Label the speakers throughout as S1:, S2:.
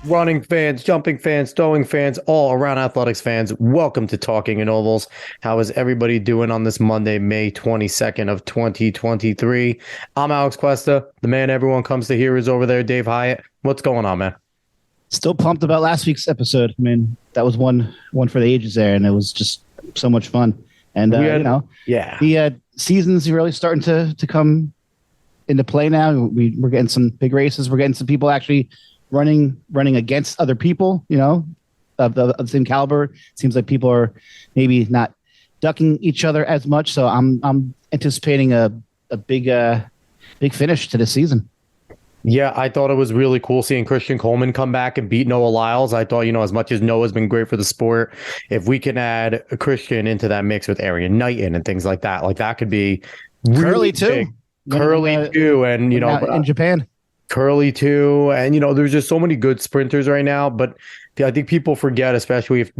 S1: Running fans, jumping fans, throwing fans, all around athletics fans, welcome to Talking in Ovals. How is everybody doing on this Monday, May 22nd of 2023? I'm Alex Cuesta. The man everyone comes to hear is over there, Dave Hyatt. What's going on, man?
S2: Still pumped about last week's episode. I mean, that was one for the ages there, and it was just so much fun. And, the season's really starting to come into play now. We're getting some big races. We're getting some people actually running against other people, of the same caliber. It seems like people are maybe not ducking each other as much. So I'm anticipating a big finish to the season.
S1: Yeah, I thought it was really cool seeing Christian Coleman come back and beat Noah Lyles. I thought, as much as Noah's been great for the sport, if we can add a Christian into that mix with Arian Knighton and things like that could be really
S2: Curly too.
S1: Curly too, and
S2: in Japan.
S1: Curly too, and there's just so many good sprinters right now. But I think people forget, especially if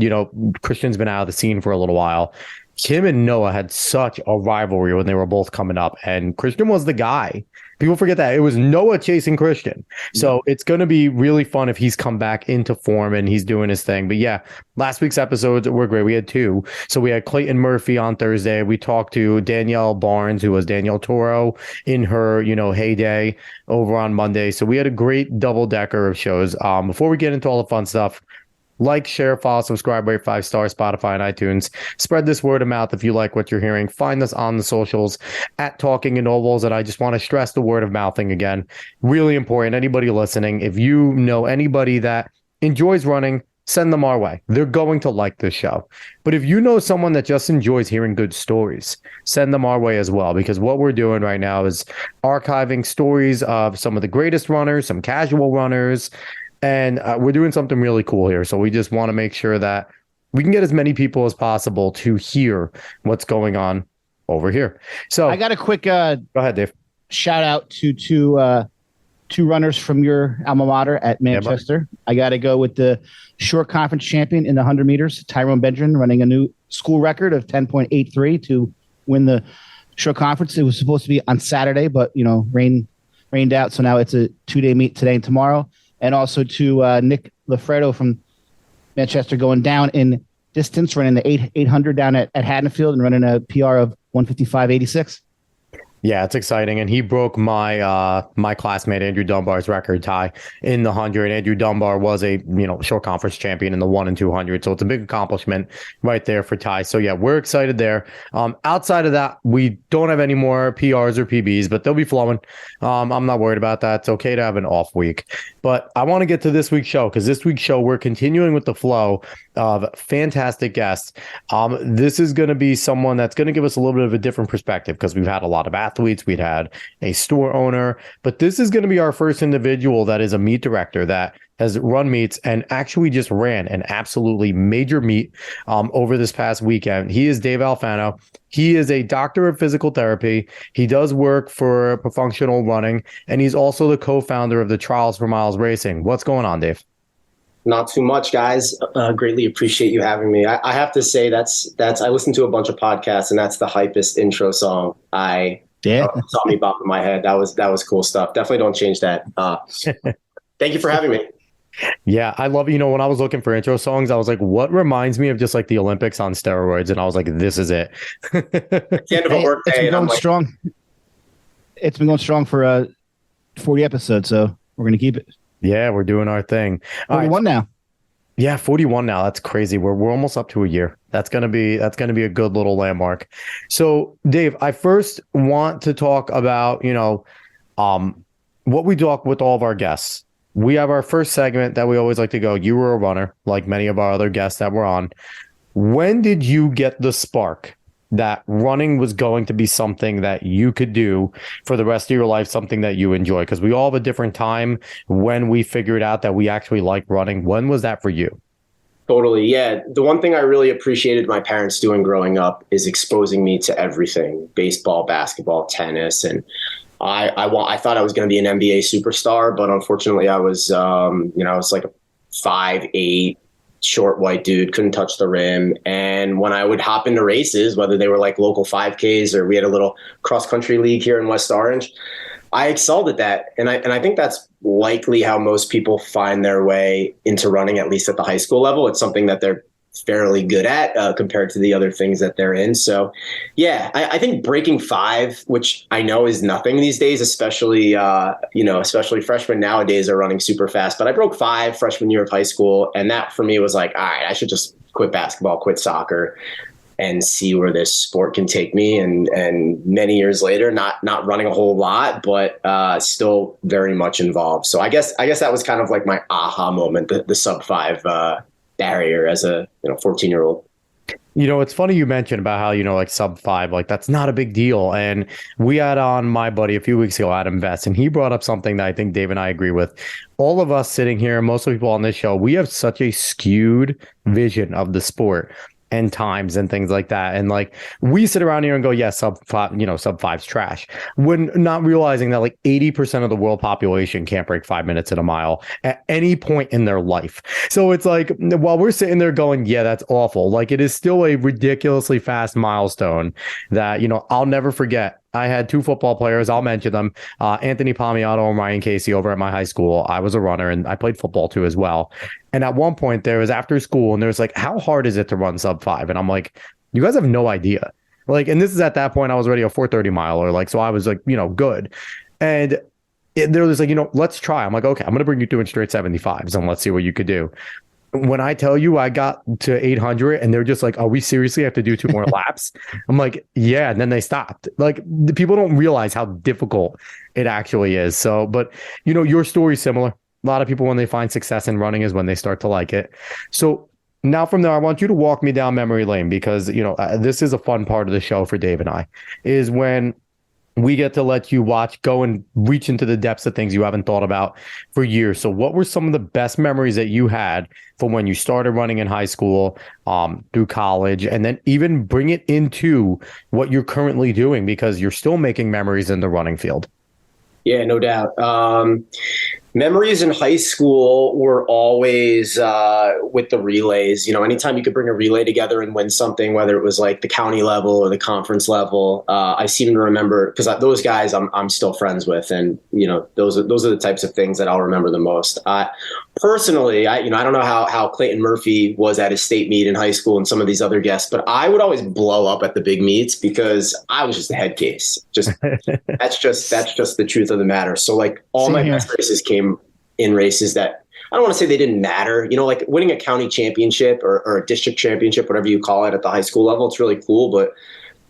S1: Christian's been out of the scene for a little while. Him and Noah had such a rivalry when they were both coming up, and Christian was the guy. People forget that it was Noah chasing Christian. So it's going to be really fun if he's come back into form and he's doing his thing. But yeah, last week's episodes were great. We had two. So we had Clayton Murphy on Thursday. We talked to Danielle Barnes, who was Danielle Toro in her, heyday, over on Monday. So we had a great double decker of shows. Before we get into all the fun stuff, like, share, follow, subscribe, rate 5 stars, Spotify and iTunes. Spread this word of mouth if you like what you're hearing. Find us on the socials at Talking in Ovals. And I just want to stress the word of mouthing again. Really important. Anybody listening, if you know anybody that enjoys running, send them our way. They're going to like this show. But if you know someone that just enjoys hearing good stories, send them our way as well. Because what we're doing right now is archiving stories of some of the greatest runners, some casual runners, and we're doing something really cool here. So we just want to make sure that we can get as many people as possible to hear what's going on over here. So
S2: I got a quick
S1: go ahead, Dave.
S2: Shout out to two runners from your alma mater at Manchester. Yeah, I got to go with the short conference champion in the 100 meters, Tyrone Benjamin, running a new school record of 10.83 to win the short conference. It was supposed to be on Saturday, but rained out. So now it's a 2-day meet today and tomorrow. And also to Nick Lafredo from Manchester, going down in distance, running the 800 down at Haddonfield and running a PR of 155.86.
S1: Yeah, it's exciting. And he broke my classmate Andrew Dunbar's record tie in the 100. Andrew Dunbar was a short conference champion in the 1 and 200. So it's a big accomplishment right there for Ty. So yeah, we're excited there. Outside of that, we don't have any more PRs or PBs, but they'll be flowing. I'm not worried about that. It's okay to have an off week. But I want to get to this week's show, because this week's show, we're continuing with the flow of fantastic guests. This is going to be someone that's going to give us a little bit of a different perspective, because we've had a lot of athletes, we'd had a store owner, but this is going to be our first individual that is a meet director that has run meets and actually just ran an absolutely major meet over this past weekend. He is Dave Alfano. He is a doctor of physical therapy. He does work for Functional Running, and he's also the co-founder of the Trials for Miles Racing. What's going on, Dave?
S3: Not too much, guys. Greatly appreciate you having me. I have to say that's I listened to a bunch of podcasts, and that's the hypest intro song. Saw me bop in my head. That was cool stuff. Definitely don't change that. Thank you for having me.
S1: Yeah, I love, when I was looking for intro songs, I was like, what reminds me of just like the Olympics on steroids? And I was like, this is it.
S3: The end of a work day.
S2: Strong. It's been going strong for 40 episodes, so we're going to keep it.
S1: Yeah, we're doing our thing.
S2: 41 now.
S1: Yeah, 41 now. That's crazy. We're almost up to a year. That's gonna be a good little landmark. So, Dave, I first want to talk about what we talk with all of our guests. We have our first segment that we always like to go. You were a runner, like many of our other guests that were on. When did you get the spark that running was going to be something that you could do for the rest of your life, something that you enjoy? Because we all have a different time when we figured out that we actually like running. When was that for you?
S3: Totally. Yeah. The one thing I really appreciated my parents doing growing up is exposing me to everything: baseball, basketball, tennis. And I thought I was going to be an NBA superstar, but unfortunately I was, I was like a 5'8" short white dude, couldn't touch the rim. And when I would hop into races, whether they were like local 5Ks or we had a little cross country league here in West Orange, I excelled at that. And I think that's likely how most people find their way into running, at least at the high school level. It's something that they're fairly good at compared to the other things that they're in. So, yeah, I think breaking 5, which I know is nothing these days, especially especially freshmen nowadays are running super fast. But I broke 5 freshman year of high school, and that for me was like, all right, I should just quit basketball, quit soccer, and see where this sport can take me. And many years later, not running a whole lot, but still very much involved. So I guess that was kind of like my aha moment, the sub 5 barrier as a 14-year-old.
S1: It's funny you mentioned about how, like sub 5, like that's not a big deal. And we had on my buddy a few weeks ago, Adam Vest, and he brought up something that I think Dave and I agree with. All of us sitting here, most of the people on this show, we have such a skewed vision of the sport and times and things like that. And like we sit around here and go, yeah, sub 5, sub 5's trash, when not realizing that like 80% of the world population can't break 5 minutes in a mile at any point in their life. So it's like, while we're sitting there going, yeah, that's awful, like it is still a ridiculously fast milestone that, I'll never forget. I had 2 football players. I'll mention them. Anthony Palmiotto and Ryan Casey over at my high school. I was a runner and I played football too as well. And at one point there was after school and there was like, how hard is it to run sub 5? And I'm like, you guys have no idea. Like, and this is at that point I was already a 4:30 miler. Like, so I was like, good. And there was like, let's try. I'm like, okay, I'm going to bring you doing straight 75s and let's see what you could do. When I tell you I got to 800 and they're just like, are we seriously have to do 2 more laps? I'm like, yeah. And then they stopped. Like the people don't realize how difficult it actually is. So, but your story's similar. A lot of people, when they find success in running is when they start to like it. So now from there, I want you to walk me down memory lane because, this is a fun part of the show for Dave and I, is when we get to let you go and reach into the depths of things you haven't thought about for years. So what were some of the best memories that you had from when you started running in high school, through college, and then even bring it into what you're currently doing, because you're still making memories in the running field?
S3: Yeah, no doubt. Memories in high school were always with the relays. Anytime you could bring a relay together and win something, whether it was like the county level or the conference level, I seem to remember, because those guys I'm still friends with, and those are the types of things that I'll remember the most. Personally, I don't know how Clayton Murphy was at his state meet in high school and some of these other guests, but I would always blow up at the big meets because I was just a head case. That's just the truth of the matter. So like all my best races came in races that I don't want to say they didn't matter, like winning a county championship or a district championship, whatever you call it at the high school level. It's really cool. But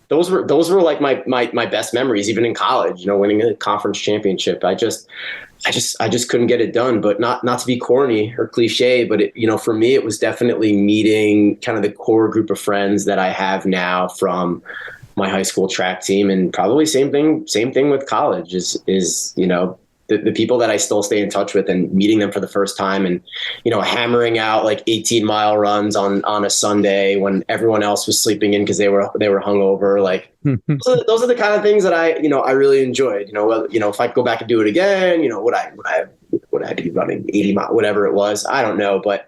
S3: those were like my best memories, even in college, winning a conference championship. I just couldn't get it done. But not to be corny or cliche, but for me, it was definitely meeting kind of the core group of friends that I have now from my high school track team. And probably same thing with college is the people that I still stay in touch with, and meeting them for the first time, and hammering out like 18-mile runs on a Sunday when everyone else was sleeping in because they were hungover. Like those are the kind of things that I really enjoyed. If I could go back and do it again, would I be running 80 miles, whatever it was? I don't know, but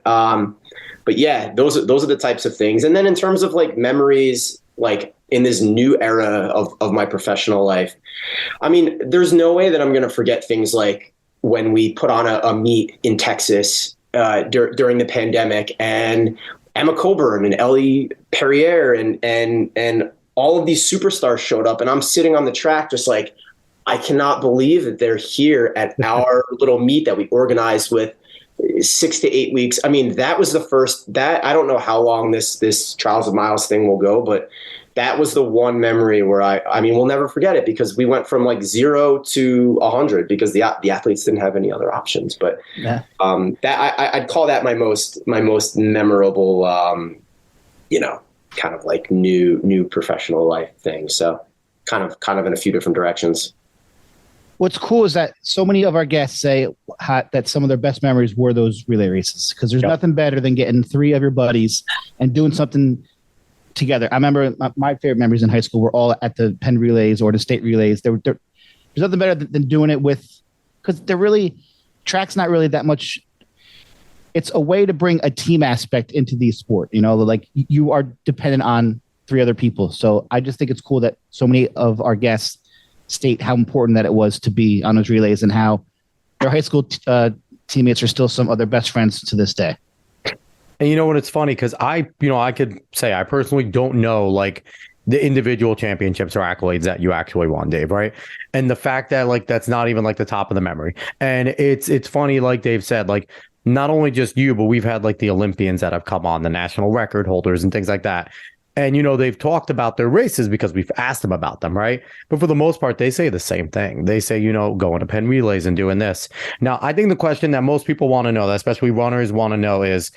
S3: yeah, those are the types of things. And then in terms of like memories, like in this new era of my professional life, I mean, there's no way that I'm going to forget things like when we put on a meet in Texas during the pandemic, and Emma Coburn and Ellie Perrier and all of these superstars showed up, and I'm sitting on the track just like, I cannot believe that they're here at our little meet that we organized with 6 to 8 weeks. I mean, that was the first that I don't know how long this Trials of Miles thing will go, but that was the one memory where I mean, we'll never forget it, because we went from like 0 to 100 because the athletes didn't have any other options. But yeah. I'd call that my most memorable, kind of like new professional life thing. So kind of in a few different directions.
S2: What's cool is that so many of our guests say that some of their best memories were those relay races, because there's nothing better than getting 3 of your buddies and doing something together. I remember my favorite memories in high school were all at the Penn relays or the state relays. There's nothing better than doing it because track's not really that much. It's a way to bring a team aspect into the sport. Like you are dependent on 3 other people. So I just think it's cool that so many of our guests state how important that it was to be on those relays and how their high school teammates are still some of their best friends to this day.
S1: And you know what? It's funny because I could say I personally don't know like the individual championships or accolades that you actually won, Dave, right? And the fact that like that's not even like the top of the memory. And it's funny, like Dave said, like not only just you, but we've had like the Olympians that have come on, the national record holders and things like that. And, they've talked about their races because we've asked them about them, right? But for the most part, they say the same thing. They say, going to Penn Relays and doing this. Now, I think the question that most people want to know, especially runners want to know is,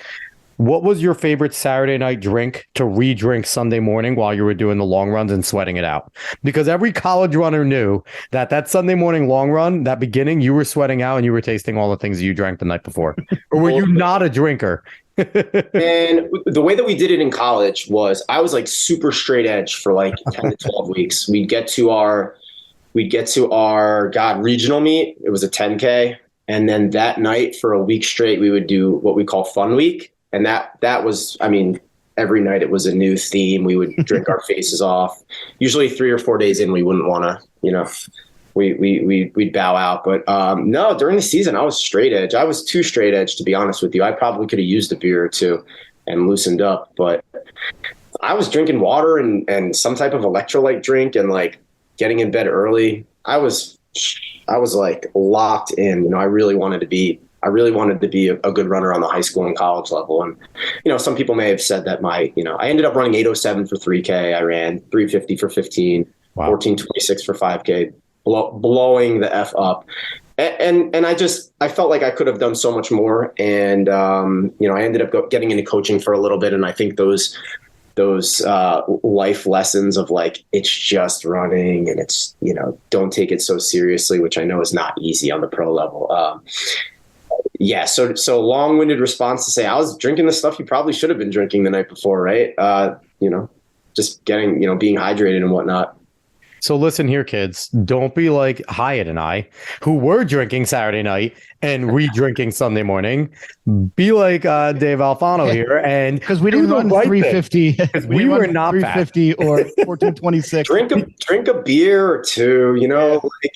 S1: what was your favorite Saturday night drink to re-drink Sunday morning while you were doing the long runs and sweating it out? Because every college runner knew that Sunday morning long run, that beginning, you were sweating out and you were tasting all the things you drank the night before. Or were you not a drinker?
S3: And the way that we did it in college was I was like super straight edge for like 10 to 12 weeks. We'd get to our regional meet. It was a 10K. And then that night for a week straight, we would do what we call fun week. And that was, every night it was a new theme. We would drink our faces off. Usually 3 or 4 days in, we wouldn't want to, we'd bow out. But no, during the season, I was straight edge. I was too straight edge, to be honest with you. I probably could have used a beer or two and loosened up. But I was drinking water and some type of electrolyte drink and like getting in bed early. I was like locked in. I really wanted to be a good runner on the high school and college level. And, some people may have said that I ended up running 8:07 for 3K. I ran 3:50 for 15, wow. 14:26 for 5K, blowing the F up. And I felt like I could have done so much more. And, I ended up getting into coaching for a little bit. And I think those life lessons of like, it's just running and it's, don't take it so seriously, which I know is not easy on the pro level. Yeah. So long-winded response to say I was drinking the stuff you probably should have been drinking the night before, right? Just getting, being hydrated and whatnot.
S1: So listen here, kids, don't be like Hyatt and I, who were drinking Saturday night and re-drinking Sunday morning. Be like Dave Alfano here, and
S2: because we didn't run 350,
S1: we were not
S2: 350 or 14:26.
S3: Drink a beer or two,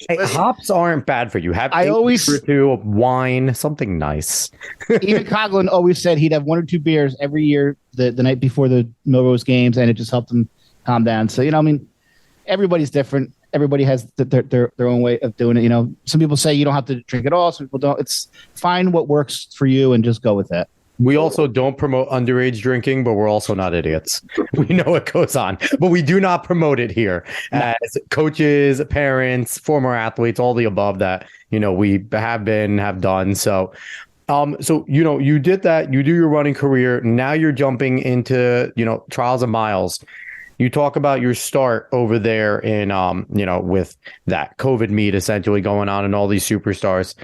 S1: Hey, hops aren't bad for you. Have
S2: I always
S1: or two wine, something nice.
S2: Even Coughlin always said he'd have 1 or 2 beers every year the night before the Melrose games, and it just helped him calm down. So everybody's different. Everybody has their own way of doing it. Some people say you don't have to drink at all. Some people don't. It's find what works for you and just go with that.
S1: We also don't promote underage drinking, but we're also not idiots. We know what goes on, but we do not promote it here as coaches, parents, former athletes, all the above that, we have done. So you did that, you do your running career. Now you're jumping into, trials and miles. You talk about your start over there in, with that COVID meet essentially going on and all these superstars.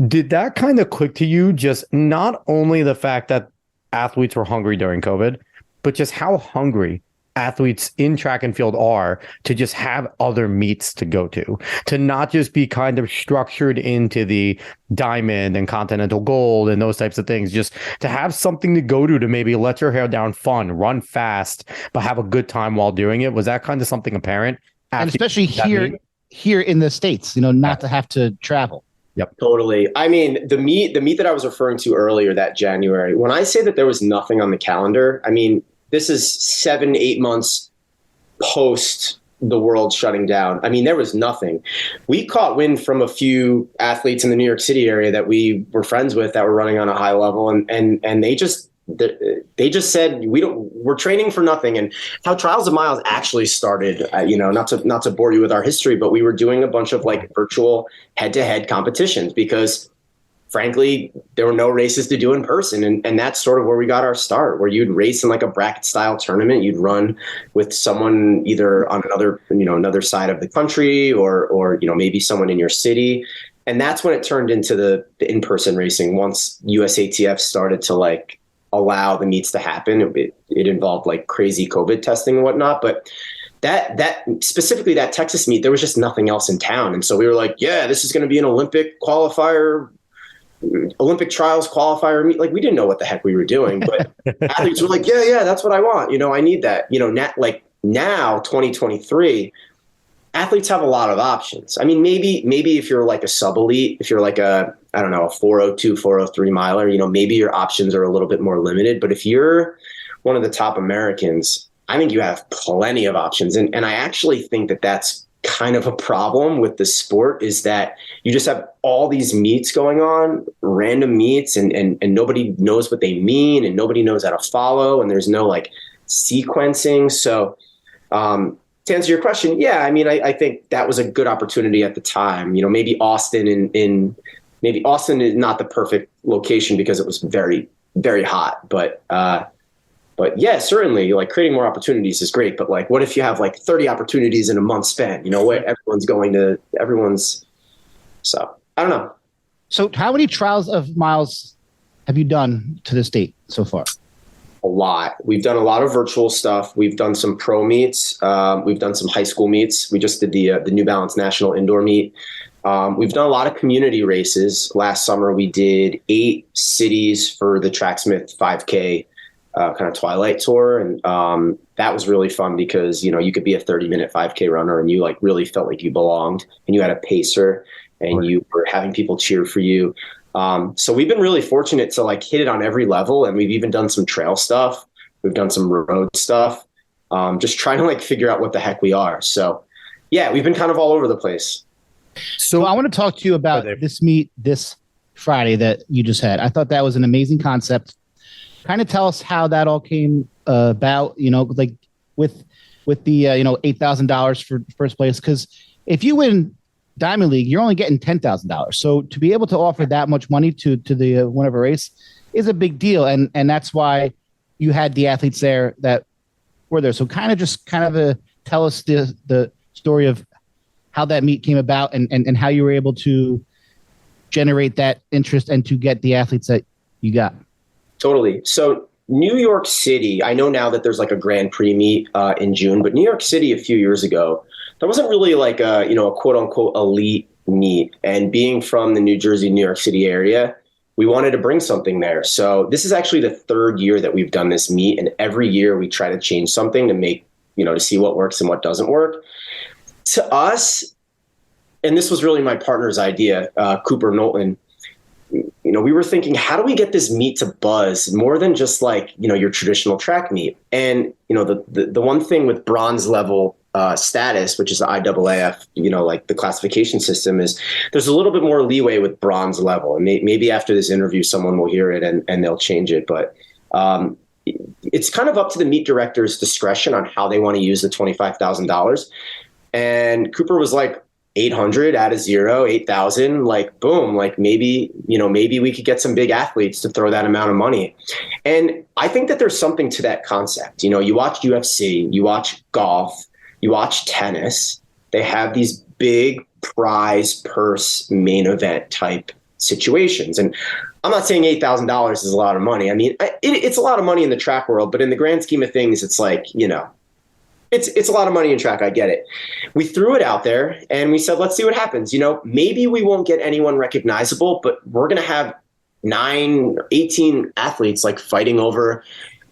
S1: Did that kind of click to you? Just not only the fact that athletes were hungry during COVID, but just how hungry athletes in track and field are to just have other meets to go to not just be kind of structured into the diamond and continental gold and those types of things, just to have something to go to maybe let your hair down, fun, run fast, but have a good time while doing it. Was that kind of something apparent?
S2: And especially here in the States, not to have to travel.
S1: Yep.
S3: Totally. The meet that I was referring to earlier that January, when I say that there was nothing on the calendar, this is 7-8 months post the world shutting down. There was nothing. We caught wind from a few athletes in the New York City area that we were friends with that were running on a high level. And they just said, we're training for nothing. And how Trials of Miles actually started, not to bore you with our history, but we were doing a bunch of like virtual head-to-head competitions because frankly, there were no races to do in person. And that's sort of where we got our start, where you'd race in like a bracket style tournament. You'd run with someone either on another side of the country or maybe someone in your city. And that's when it turned into the in-person racing. Once USATF started to like allow the meets to happen, it involved like crazy COVID testing and whatnot. But that specifically that Texas meet, there was just nothing else in town. And so we were like, yeah, this is going to be an Olympic trials qualifier meet. Like, we didn't know what the heck we were doing, but athletes were like, yeah, that's what I want. I need that. Now 2023, athletes have a lot of options. I mean, maybe if you're like a sub elite, if you're like a 402, 403 miler, maybe your options are a little bit more limited. But if you're one of the top Americans, I think you have plenty of options. And I actually think that that's kind of a problem with the sport, is that you just have all these meets going on, random meets, and nobody knows what they mean, and nobody knows how to follow, and there's no like sequencing. So to answer your question, yeah, I mean, I think that was a good opportunity at the time. Maybe Austin maybe Austin is not the perfect location because it was very, very hot, but yeah, certainly, like, creating more opportunities is great. But like, what if you have like 30 opportunities in a month span? Where everyone's. So I don't know.
S2: So how many trials of miles have you done to this date so far?
S3: A lot. We've done a lot of virtual stuff. We've done some pro meets. We've done some high school meets. We just did the New Balance National Indoor Meet. We've done a lot of community races. Last summer, we did 8 cities for the Tracksmith 5K kind of Twilight Tour. And that was really fun because, you could be a 30-minute 5K runner and you like really felt like you belonged, and you had a pacer and you were having people cheer for you. So we've been really fortunate to like hit it on every level. And we've even done some trail stuff. We've done some road stuff, just trying to like figure out what the heck we are. So yeah, we've been kind of all over the place.
S2: So I want to talk to you about this meet this Friday that you just had. I thought that was an amazing concept. Kind of tell us how that all came about, like with the, $8,000 for first place. Because if you win Diamond League, you're only getting $10,000. So to be able to offer that much money to the winner of a race is a big deal. And that's why you had the athletes there that were there. So kind of tell us the story of how that meet came about and how you were able to generate that interest and to get the athletes that you got.
S3: Totally. So New York City, I know now that there's like a Grand Prix meet in June, but New York City a few years ago, there wasn't really like a quote unquote elite meet. And being from the New Jersey, New York City area, we wanted to bring something there. So this is actually the 3rd year that we've done this meet. And every year we try to change something to make, to see what works and what doesn't work. To us, and this was really my partner's idea, Cooper Knowlton, we were thinking, how do we get this meet to buzz more than just like, your traditional track meet? And, the one thing with bronze level status, which is the IAAF, like the classification system, is there's a little bit more leeway with bronze level. And maybe after this interview, someone will hear it and they'll change it. But it's kind of up to the meet director's discretion on how they want to use the $25,000. And Cooper was like, 800 out of 0, 8,000, like boom, like maybe we could get some big athletes to throw that amount of money. And I think that there's something to that concept. You watch UFC, you watch golf, you watch tennis, they have these big prize purse main event type situations. And I'm not saying $8,000 is a lot of money. I mean, it's a lot of money in the track world, but in the grand scheme of things, it's like, it's a lot of money in track. I get it. We threw it out there and we said, let's see what happens. Maybe we won't get anyone recognizable, but we're going to have 9 or 18 athletes like fighting over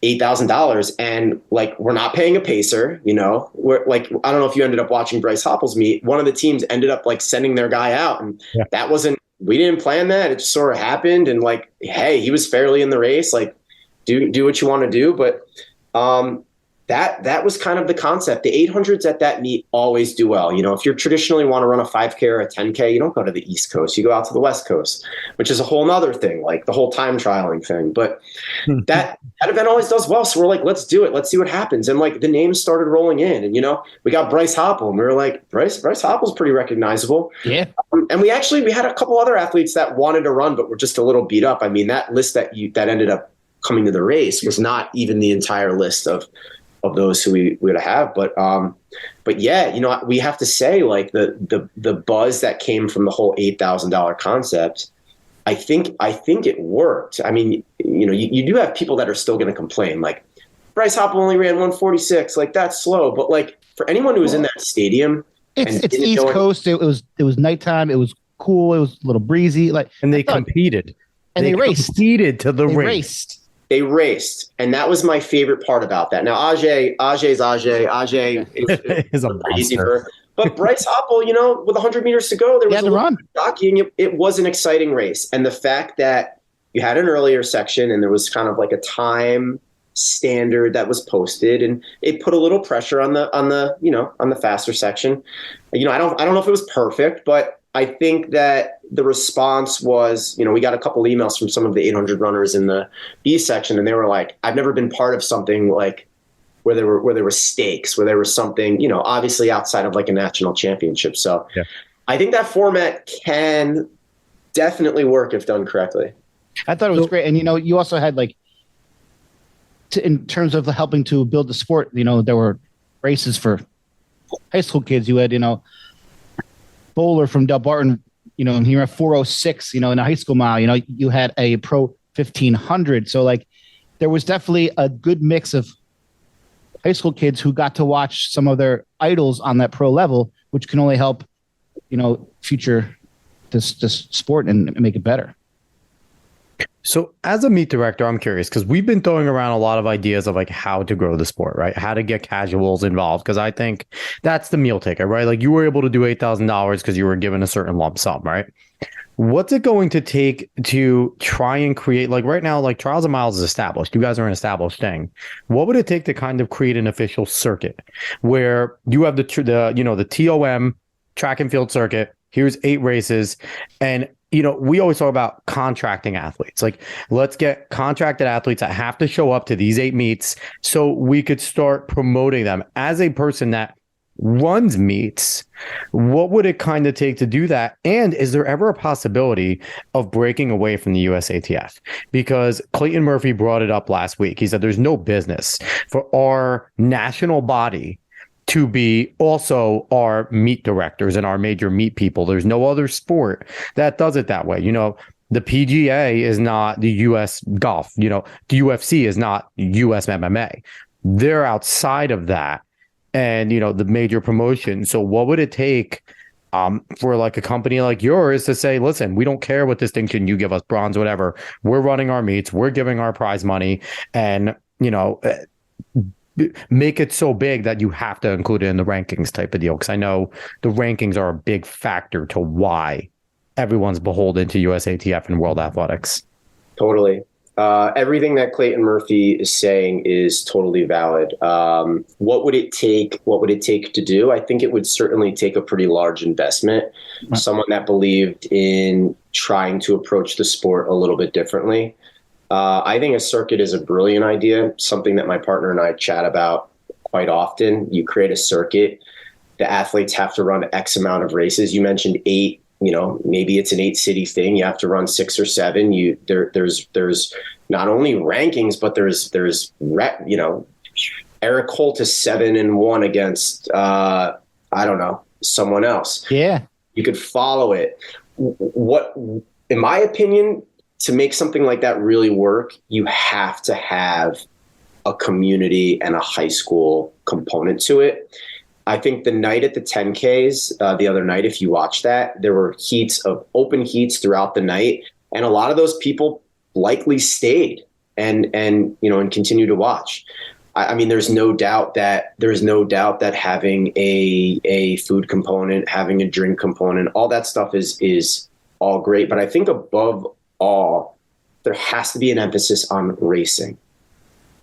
S3: $8,000. And like, we're not paying a pacer, we're like, I don't know if you ended up watching Bryce Hoppel's meet. One of the teams ended up like sending their guy out, and we didn't plan that. It just sort of happened. And like, hey, he was fairly in the race, like do what you want to do. But, that was kind of the concept. The 800s at that meet always do well. If you traditionally want to run a 5K or a 10K, you don't go to the East Coast. You go out to the West Coast, which is a whole nother thing, like the whole time trialing thing. But that event always does well. So we're like, let's do it. Let's see what happens. And like the names started rolling in, and we got Bryce Hoppel, and we were like, Bryce Hoppel's pretty recognizable.
S2: Yeah.
S3: And we had a couple other athletes that wanted to run, but were just a little beat up. I mean, that list that ended up coming to the race was not even the entire list of those who we would have. But yeah, we have to say, like, the buzz that came from the whole $8,000 concept, I think it worked. I mean, you do have people that are still going to complain, like Bryce Hoppel only ran 146, like that's slow. But like for anyone who was in that stadium,
S2: it's East Coast. It was nighttime. It was cool. It was a little breezy.
S1: And they competed.
S2: And they raced.
S1: Competed to the race.
S3: They raced, and that was my favorite part about that. Now, Ajay is a easy for, but Bryce Hoppel, with 100 meters to go, there was a run. It was an exciting race, and the fact that you had an earlier section and there was kind of like a time standard that was posted, and it put a little pressure on the faster section. I don't know if it was perfect, but I think that the response was, we got a couple emails from some of the 800 runners in the B section, and they were like, I've never been part of something like where there were stakes, where there was something, obviously outside of like a national championship. So yeah. I think that format can definitely work if done correctly.
S2: I thought it was great. And, you also had in terms of helping to build the sport, there were races for high school kids. You had, Bowler from Del Barton, and he ran 4:06, in a high school mile. You had a pro 1500. So there was definitely a good mix of high school kids who got to watch some of their idols on that pro level, which can only help, future this sport and make it better.
S1: So as a meet director, I'm curious because we've been throwing around a lot of ideas of how to grow the sport, right? How to get casuals involved, because I think that's the meal ticket, right? You were able to do $8,000 because you were given a certain lump sum, right? What's it going to take to try and create, right now, Trials of Miles is established. You guys are an established thing. What would it take to kind of create an official circuit where you have the TOM track and field circuit? Here's 8 races, and we always talk about contracting athletes. Let's get contracted athletes that have to show up to these 8 meets so we could start promoting them. As a person that runs meets, what would it kind of take to do that? And is there ever a possibility of breaking away from the USATF? Because Clayton Murphy brought it up last week. He said there's no business for our national body to be also our meet directors and our major meet people. There's no other sport that does it that way. The PGA is not the US golf. The UFC is not US MMA. They're outside of that. And, the major promotion. So what would it take for a company like yours to say, listen, we don't care what distinction you give us, bronze, whatever. We're running our meets. We're giving our prize money. And, make it so big that you have to include it in the rankings type of deal. Because I know the rankings are a big factor to why everyone's beholden to USATF and World Athletics.
S3: Totally. Everything that Clayton Murphy is saying is totally valid. What would it take? What would it take to do? I think it would certainly take a pretty large investment. Right. Someone that believed in trying to approach the sport a little bit differently. I think a circuit is a brilliant idea, something that my partner and I chat about quite often. You create a circuit, the athletes have to run X amount of races. You mentioned 8, maybe it's an 8-city thing. You have to run 6 or 7. There's not only rankings, but there's Eric Holt is 7-1 against, someone else.
S2: Yeah.
S3: You could follow it. What, in my opinion, to make something like that really work, you have to have a community and a high school component to it. I think the night at the 10Ks, the other night, if you watch that, there were open heats throughout the night. And a lot of those people likely stayed and continue to watch. I mean, there's no doubt that having a food component, having a drink component, all that stuff is all great. But I think above all, there has to be an emphasis on racing.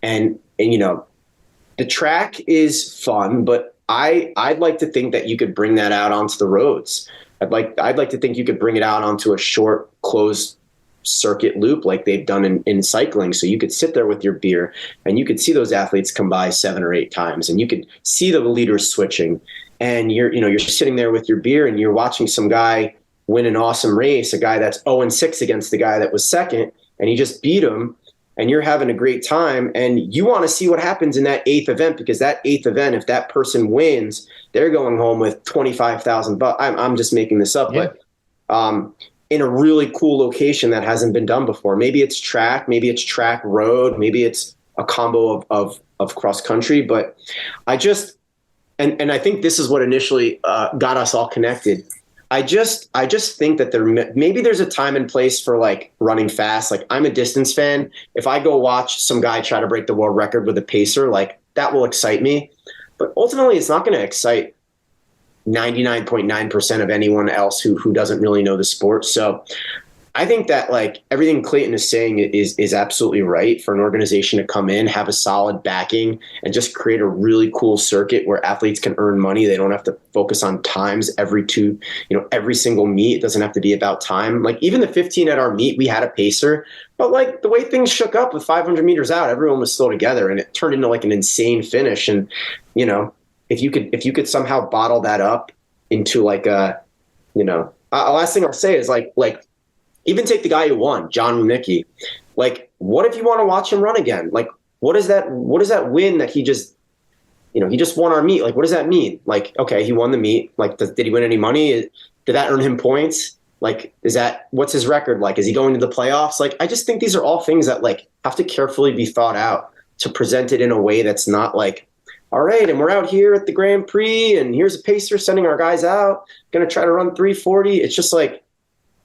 S3: And the track is fun, but I'd like to think that you could bring that out onto the roads. I'd like to think you could bring it out onto a short closed circuit loop like they've done in cycling. So you could sit there with your beer and you could see those athletes come by 7 or 8 times, and you could see the leaders switching, and you're sitting there with your beer and you're watching some guy win an awesome race, a guy that's 0-6 against the guy that was second, and he just beat him, and you're having a great time, and you want to see what happens in that 8th event, because that 8th event, if that person wins, they're going home with $25,000. I'm just making this up, yeah. But in a really cool location that hasn't been done before. Maybe it's track road, maybe it's a combo of cross country, but and I think this is what initially got us all connected. I just think that maybe there's a time and place for like running fast. Like I'm a distance fan. If I go watch some guy try to break the world record with a pacer, like that will excite me. But ultimately, it's not going to excite 99.9% of anyone else who doesn't really know the sport. So I think that like everything Clayton is saying is absolutely right for an organization to come in, have a solid backing, and just create a really cool circuit where athletes can earn money. They don't have to focus on times every single meet. It doesn't have to be about time. Like even the 15 at our meet, we had a pacer, but like the way things shook up with 500 meters out, everyone was still together and it turned into like an insane finish. And, if you could somehow bottle that up into like last thing I'll say is like, even take the guy who won, John Wienicki. Like, what if you want to watch him run again? Like, what is that win that he just won our meet? Like, what does that mean? Like, okay, he won the meet. Like, did he win any money? Did that earn him points? Like, what's his record like? Is he going to the playoffs? Like, I just think these are all things that like have to carefully be thought out to present it in a way that's not like, all right, and we're out here at the Grand Prix and here's a pacer sending our guys out, going to try to run 340. It's just like,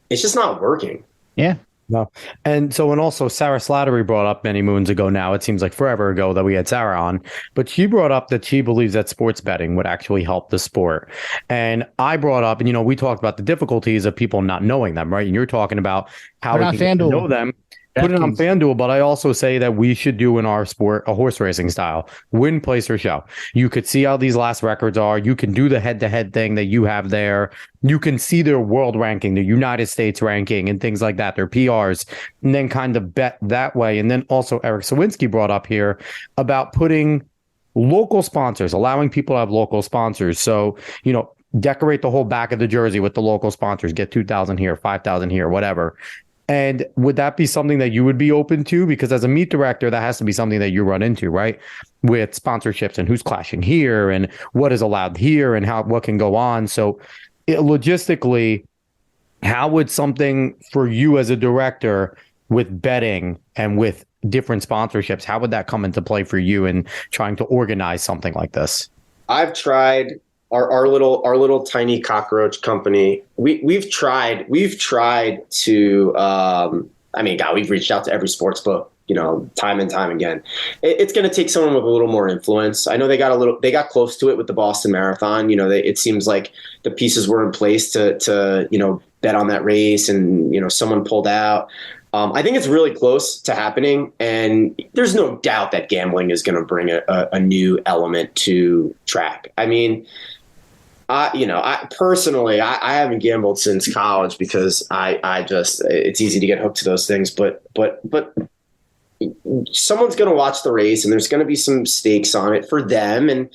S3: it's just not working.
S2: Yeah.
S1: No. And so, and also Sarah Slattery brought up many moons ago now, it seems like forever ago that we had Sarah on, but she brought up that she believes that sports betting would actually help the sport. And I brought up, and, we talked about the difficulties of people not knowing them, right? And you're talking about how we can know them. Put it on FanDuel, but I also say that we should do in our sport a horse racing style, win, place, or show. You could see how these last records are. You can do the head-to-head thing that you have there. You can see their world ranking, the United States ranking, and things like that, their PRs, and then kind of bet that way. And then also Eric Sawinski brought up here about putting local sponsors, allowing people to have local sponsors. So, decorate the whole back of the jersey with the local sponsors, get 2,000 here, 5,000 here, whatever. And would that be something that you would be open to? Because as a meet director, that has to be something that you run into, right? With sponsorships and who's clashing here and what is allowed here and what can go on. So logistically, how would something for you as a director with betting and with different sponsorships, how would that come into play for you in trying to organize something like this?
S3: I've tried. Our little tiny cockroach company. We've tried to. We've reached out to every sports book, time and time again. It's going to take someone with a little more influence. I know they got close to it with the Boston Marathon. It seems like the pieces were in place to bet on that race, and someone pulled out. I think it's really close to happening, and there's no doubt that gambling is going to bring a new element to track. I mean. I personally haven't gambled since college because it's easy to get hooked to those things. But someone's going to watch the race, and there's going to be some stakes on it for them, and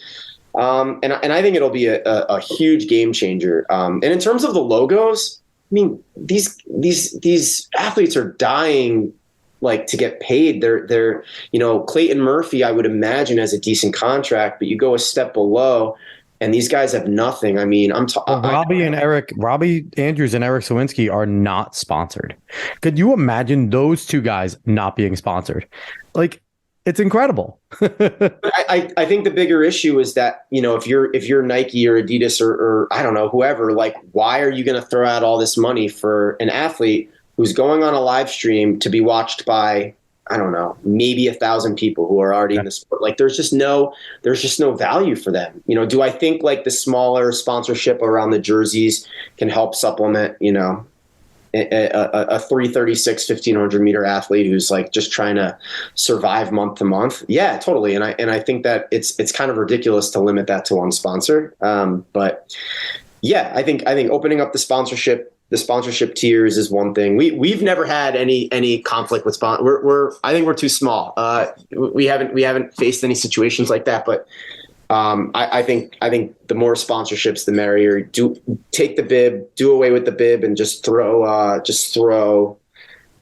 S3: I think it'll be a huge game changer. And in terms of the logos, I mean these athletes are dying like to get paid. They're Clayton Murphy, I would imagine, has a decent contract, but you go a step below. And these guys have nothing. I mean,
S1: Robbie Andrews and Eric Sawinski are not sponsored. Could you imagine those two guys not being sponsored? Like, it's incredible.
S3: I think the bigger issue is that, if you're Nike or Adidas or I don't know, whoever, like, why are you going to throw out all this money for an athlete who's going on a live stream to be watched by, I don't know, maybe 1,000 people who are already in the sport? Like, there's just no value for them. Do I think like the smaller sponsorship around the jerseys can help supplement, a 336 1,500 meter athlete who's like just trying to survive month to month? Yeah, totally. And I think that it's kind of ridiculous to limit that to one sponsor. But yeah, I think opening up the sponsorship tiers is one thing. We've never had any conflict with sponsor. I think we're too small. We haven't faced any situations like that. But I think the more sponsorships, the merrier. Take the bib, do away with the bib, and just throw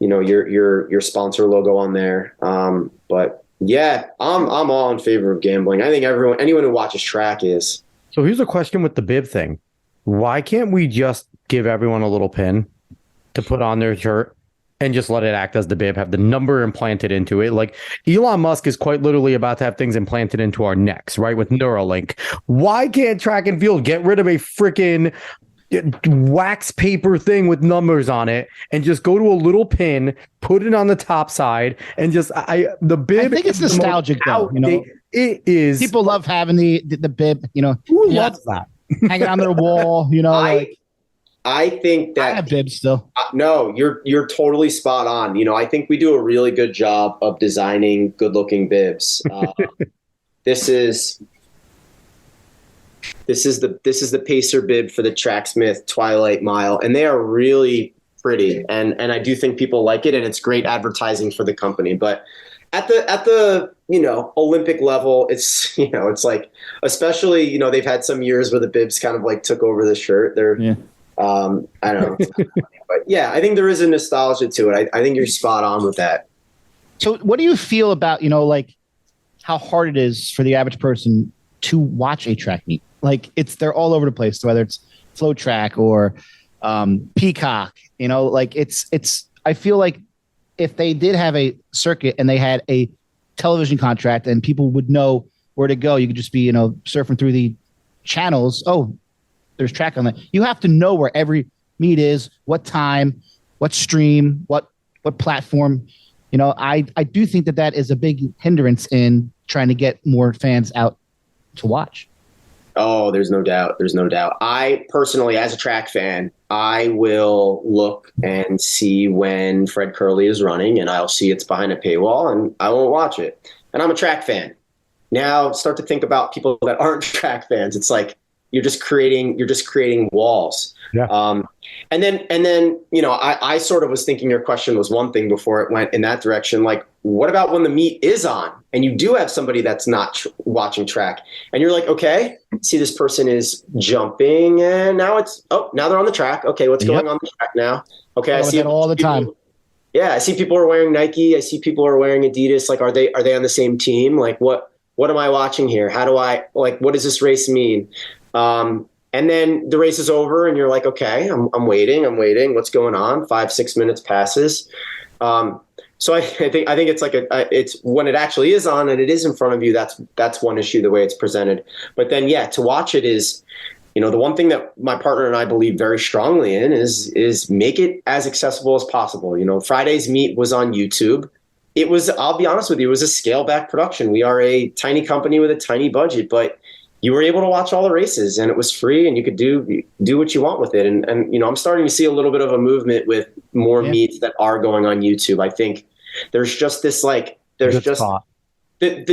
S3: your sponsor logo on there. But yeah, I'm all in favor of gambling. I think anyone who watches track is.
S1: So here's a question with the bib thing. Why can't we just give everyone a little pin to put on their shirt and just let it act as the bib, have the number implanted into it. Like Elon Musk is quite literally about to have things implanted into our necks, right? With Neuralink. Why can't track and field get rid of a freaking wax paper thing with numbers on it and just go to a little pin, put it on the top side, and just the bib?
S2: I think it's nostalgic though.
S1: It is.
S2: People love having the bib.
S1: Who loves that?
S2: Hanging on their wall.
S3: I think that
S2: I have bibs still.
S3: No, you're totally spot on. I think we do a really good job of designing good-looking bibs. This is the Pacer bib for the Tracksmith Twilight Mile, and they are really pretty. And I do think people like it, and it's great advertising for the company. But at the Olympic level, it's it's like, especially they've had some years where the bibs kind of like took over the shirt. I don't know. But yeah, I think there is a nostalgia to it. I think you're spot on with that.
S2: So what do you feel about, like how hard it is for the average person to watch a track meet? Like they're all over the place, whether it's Flow Track or Peacock, I feel like if they did have a circuit and they had a television contract and people would know where to go, you could just be, surfing through the channels. Oh, there's track on that. You have to know where every meet is, what time, what stream, what platform. I do think that is a big hindrance in trying to get more fans out to watch.
S3: Oh, there's no doubt. There's no doubt. I personally, as a track fan, I will look and see when Fred Curley is running, and I'll see it's behind a paywall, and I won't watch it. And I'm a track fan. Now start to think about people that aren't track fans. It's like, you're just creating walls.
S1: Yeah.
S3: And then, I sort of was thinking your question was one thing before it went in that direction. Like, what about when the meet is on and you do have somebody that's not watching track and you're like, okay, see, this person is jumping and now they're on the track. Okay. What's going on the track now? Okay. I see it
S2: all the time.
S3: Yeah. I see people are wearing Nike. I see people are wearing Adidas. Like, are they on the same team? Like, what am I watching here? What does this race mean? And then the race is over and you're like, okay, I'm waiting. What's going on? 5-6 minutes passes. So I think it's like it's when it actually is on and it is in front of you. That's one issue, the way it's presented. But then, to watch it is, the one thing that my partner and I believe very strongly in is make it as accessible as possible. Friday's meet was on YouTube. I'll be honest with you, it was a scale back production. We are a tiny company with a tiny budget, but you were able to watch all the races and it was free and you could do what you want with it. And I'm starting to see a little bit of a movement with more meets that are going on YouTube. I think there's just this the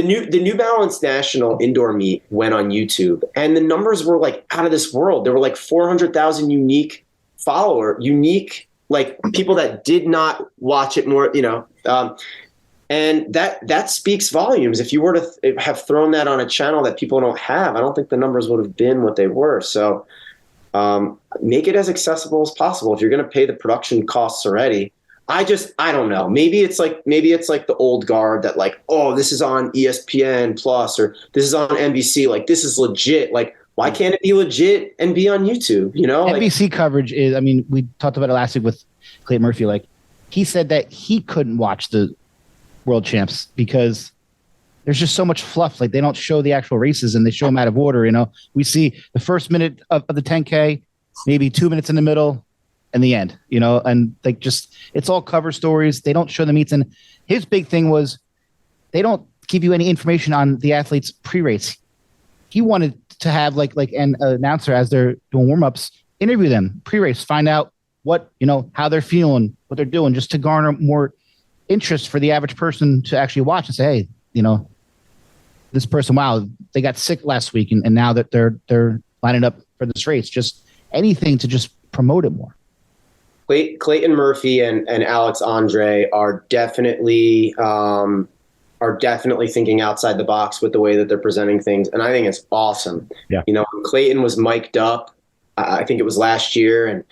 S3: New Balance National Indoor Meet went on YouTube and the numbers were like out of this world. There were like 400,000 unique like people that did not watch it more, and that speaks volumes. If you were to have thrown that on a channel that people don't have, I don't think the numbers would have been what they were. So make it as accessible as possible. If you're going to pay the production costs already, I don't know. Maybe it's like the old guard that like, oh, this is on ESPN Plus or this is on NBC. Like, this is legit. Like, why can't it be legit and be on YouTube?
S2: NBC coverage is, we talked about it last week with Clayton Murphy. Like, he said that he couldn't watch the world champs because there's just so much fluff. Like, they don't show the actual races and they show them out of order. We see the first minute of the 10K, maybe 2 minutes in the middle and the end, and like, just, it's all cover stories. They don't show the meets. And his big thing was they don't give you any information on the athletes pre-race. He wanted to have like an announcer as they're doing warm-ups, interview them pre-race, find out what, how they're feeling, what they're doing, just to garner more interest for the average person to actually watch and say, hey, this person, wow, they got sick last week and now that they're lining up for this race. Just anything to just promote it more.
S3: Clayton Murphy and Alex Andre are definitely thinking outside the box with the way that they're presenting things, and I think it's awesome.
S1: Yeah.
S3: Clayton was mic'd up, I think it was last year, and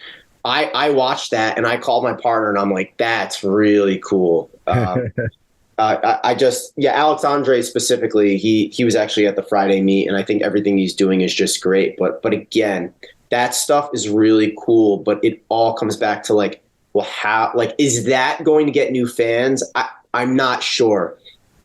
S3: I watched that and I called my partner and I'm like, that's really cool. Alex Andre specifically, he was actually at the Friday meet and I think everything he's doing is just great. But again, that stuff is really cool, but it all comes back to like well, how, like, is that going to get new fans? I'm not sure.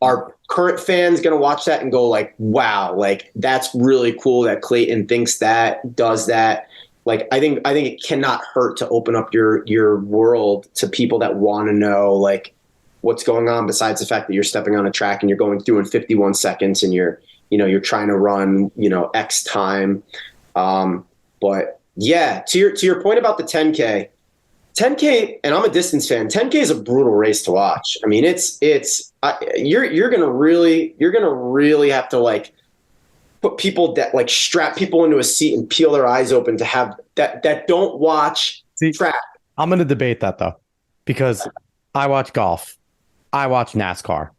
S3: Are current fans going to watch that and go like, wow, like that's really cool that Clayton thinks that, does that? Like, I think it cannot hurt to open up your world to people that want to know like what's going on, besides the fact that you're stepping on a track and you're going through in 51 seconds and you're trying to run, X time. But yeah, to your point about the 10K, and I'm a distance fan. 10K is a brutal race to watch. I mean, you're gonna really have to like put people that like strap people into a seat and peel their eyes open to have that don't watch track.
S1: I'm gonna debate that though, because I watch golf, I watch NASCAR,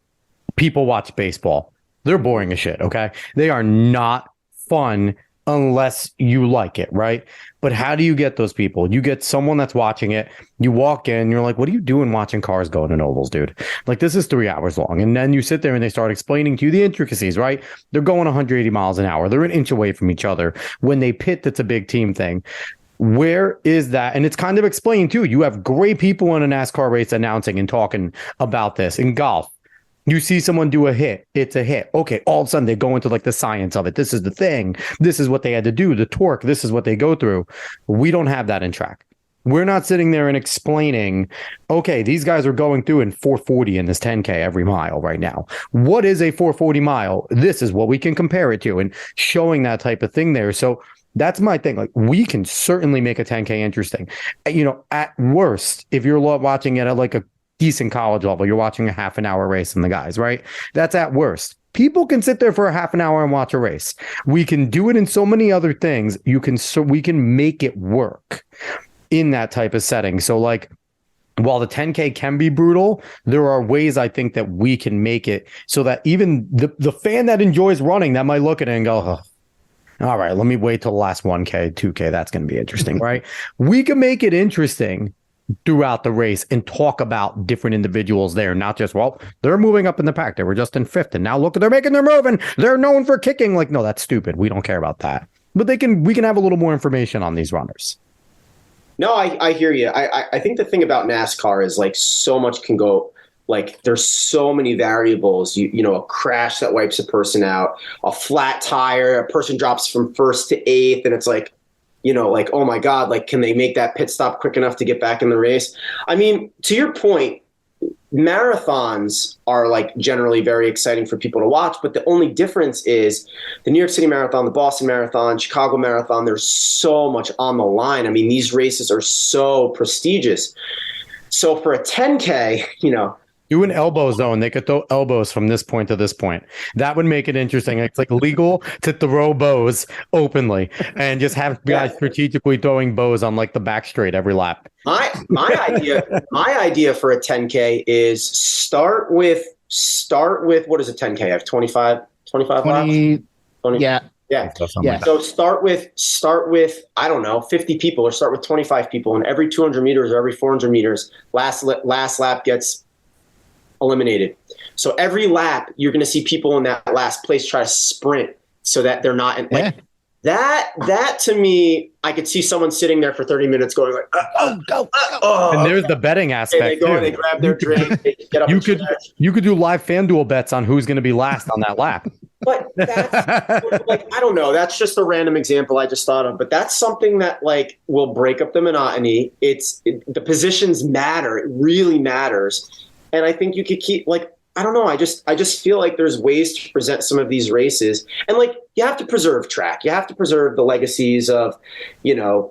S1: people watch baseball. They're boring as shit. Okay, they are not fun unless you like it, right? But how do you get those people? You get someone that's watching it. You walk in, you're like, what are you doing watching cars going in ovals, dude? Like, this is 3 hours long. And then you sit there and they start explaining to you the intricacies, right? They're going 180 miles an hour. They're an inch away from each other. When they pit, that's a big team thing. Where is that? And it's kind of explained too. You have great people in a NASCAR race announcing and talking about this. In golf, you see someone do a hit, it's a hit. Okay, all of a sudden they go into like the science of it. This is the thing. This is what they had to do, the torque. This is what they go through. We don't have that in track. We're not sitting there and explaining, okay, these guys are going through in 440 in this 10K every mile right now. What is a 440 mile? This is what we can compare it to, and showing that type of thing there. So that's my thing. Like, we can certainly make a 10K interesting. At worst, if you're watching it at like a decent college level, you're watching a half an hour race in the guys, right? That's at worst. People can sit there for a half an hour and watch a race. We can do it in so many other things. We can make it work in that type of setting. So like, while the 10K can be brutal, there are ways I think that we can make it so that even the fan that enjoys running, that might look at it and go, oh, all right, let me wait till the last 1K, 2K. That's going to be interesting, right? We can make it interesting throughout the race and talk about different individuals there, not just, well, they're moving up in the pack. They were just in fifth, and now look, they're making their move, and they're known for kicking. Like, no, that's stupid. We don't care about that. But we can have a little more information on these runners.
S3: No, I hear you. I think the thing about NASCAR is like so much can go. Like, there's so many variables. A crash that wipes a person out, a flat tire, a person drops from first to eighth, and it's like, like, oh my God, like, can they make that pit stop quick enough to get back in the race? I mean, to your point, marathons are like generally very exciting for people to watch, but the only difference is the New York City Marathon, the Boston Marathon, Chicago Marathon, there's so much on the line. I mean, these races are so prestigious. So for a 10K,
S1: doing elbows though, and they could throw elbows from this point to this point. That would make it interesting. It's like legal to throw bows openly and just have guys strategically throwing bows on like the back straight every lap.
S3: My idea for a 10K is start with what is a 10K? I have 25 laps?
S2: 20, yeah.
S3: Yeah.
S1: Like
S3: so start with, I don't know, 50 people, or start with 25 people, and every 200 meters or every 400 meters, last lap gets eliminated. So every lap, you're going to see people in that last place try to sprint so that they're not in, like that to me, I could see someone sitting there for 30 minutes going like,
S2: go.
S1: And there's the betting aspect.
S3: They go and they grab their drink. They get up.
S1: You could do live FanDuel bets on who's going to be last on that lap.
S3: But that's like, I don't know. That's just a random example I just thought of. But that's something that like will break up the monotony. The positions matter. It really matters. And I think you could keep, like, I don't know. I just feel like there's ways to present some of these races. And like, you have to preserve track. You have to preserve the legacies of,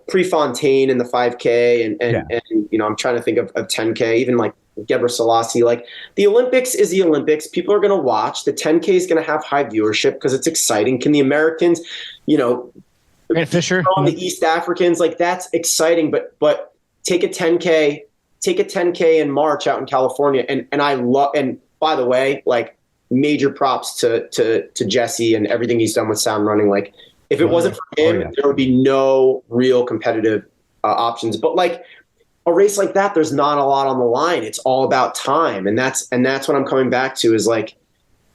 S3: Prefontaine and the 5K. And I'm trying to think of 10K, even like Gebre Selassie. Like, the Olympics is the Olympics. People are going to watch. The 10K is going to have high viewership because it's exciting. Can the Americans,
S2: Grant Fisher,
S3: the East Africans, like, that's exciting. But take a 10K in March out in California. And by the way, like, major props to Jesse and everything he's done with Sound Running. Like, if it wasn't for him, there would be no real competitive options. But like a race like that, there's not a lot on the line. It's all about time. And that's what I'm coming back to, is like,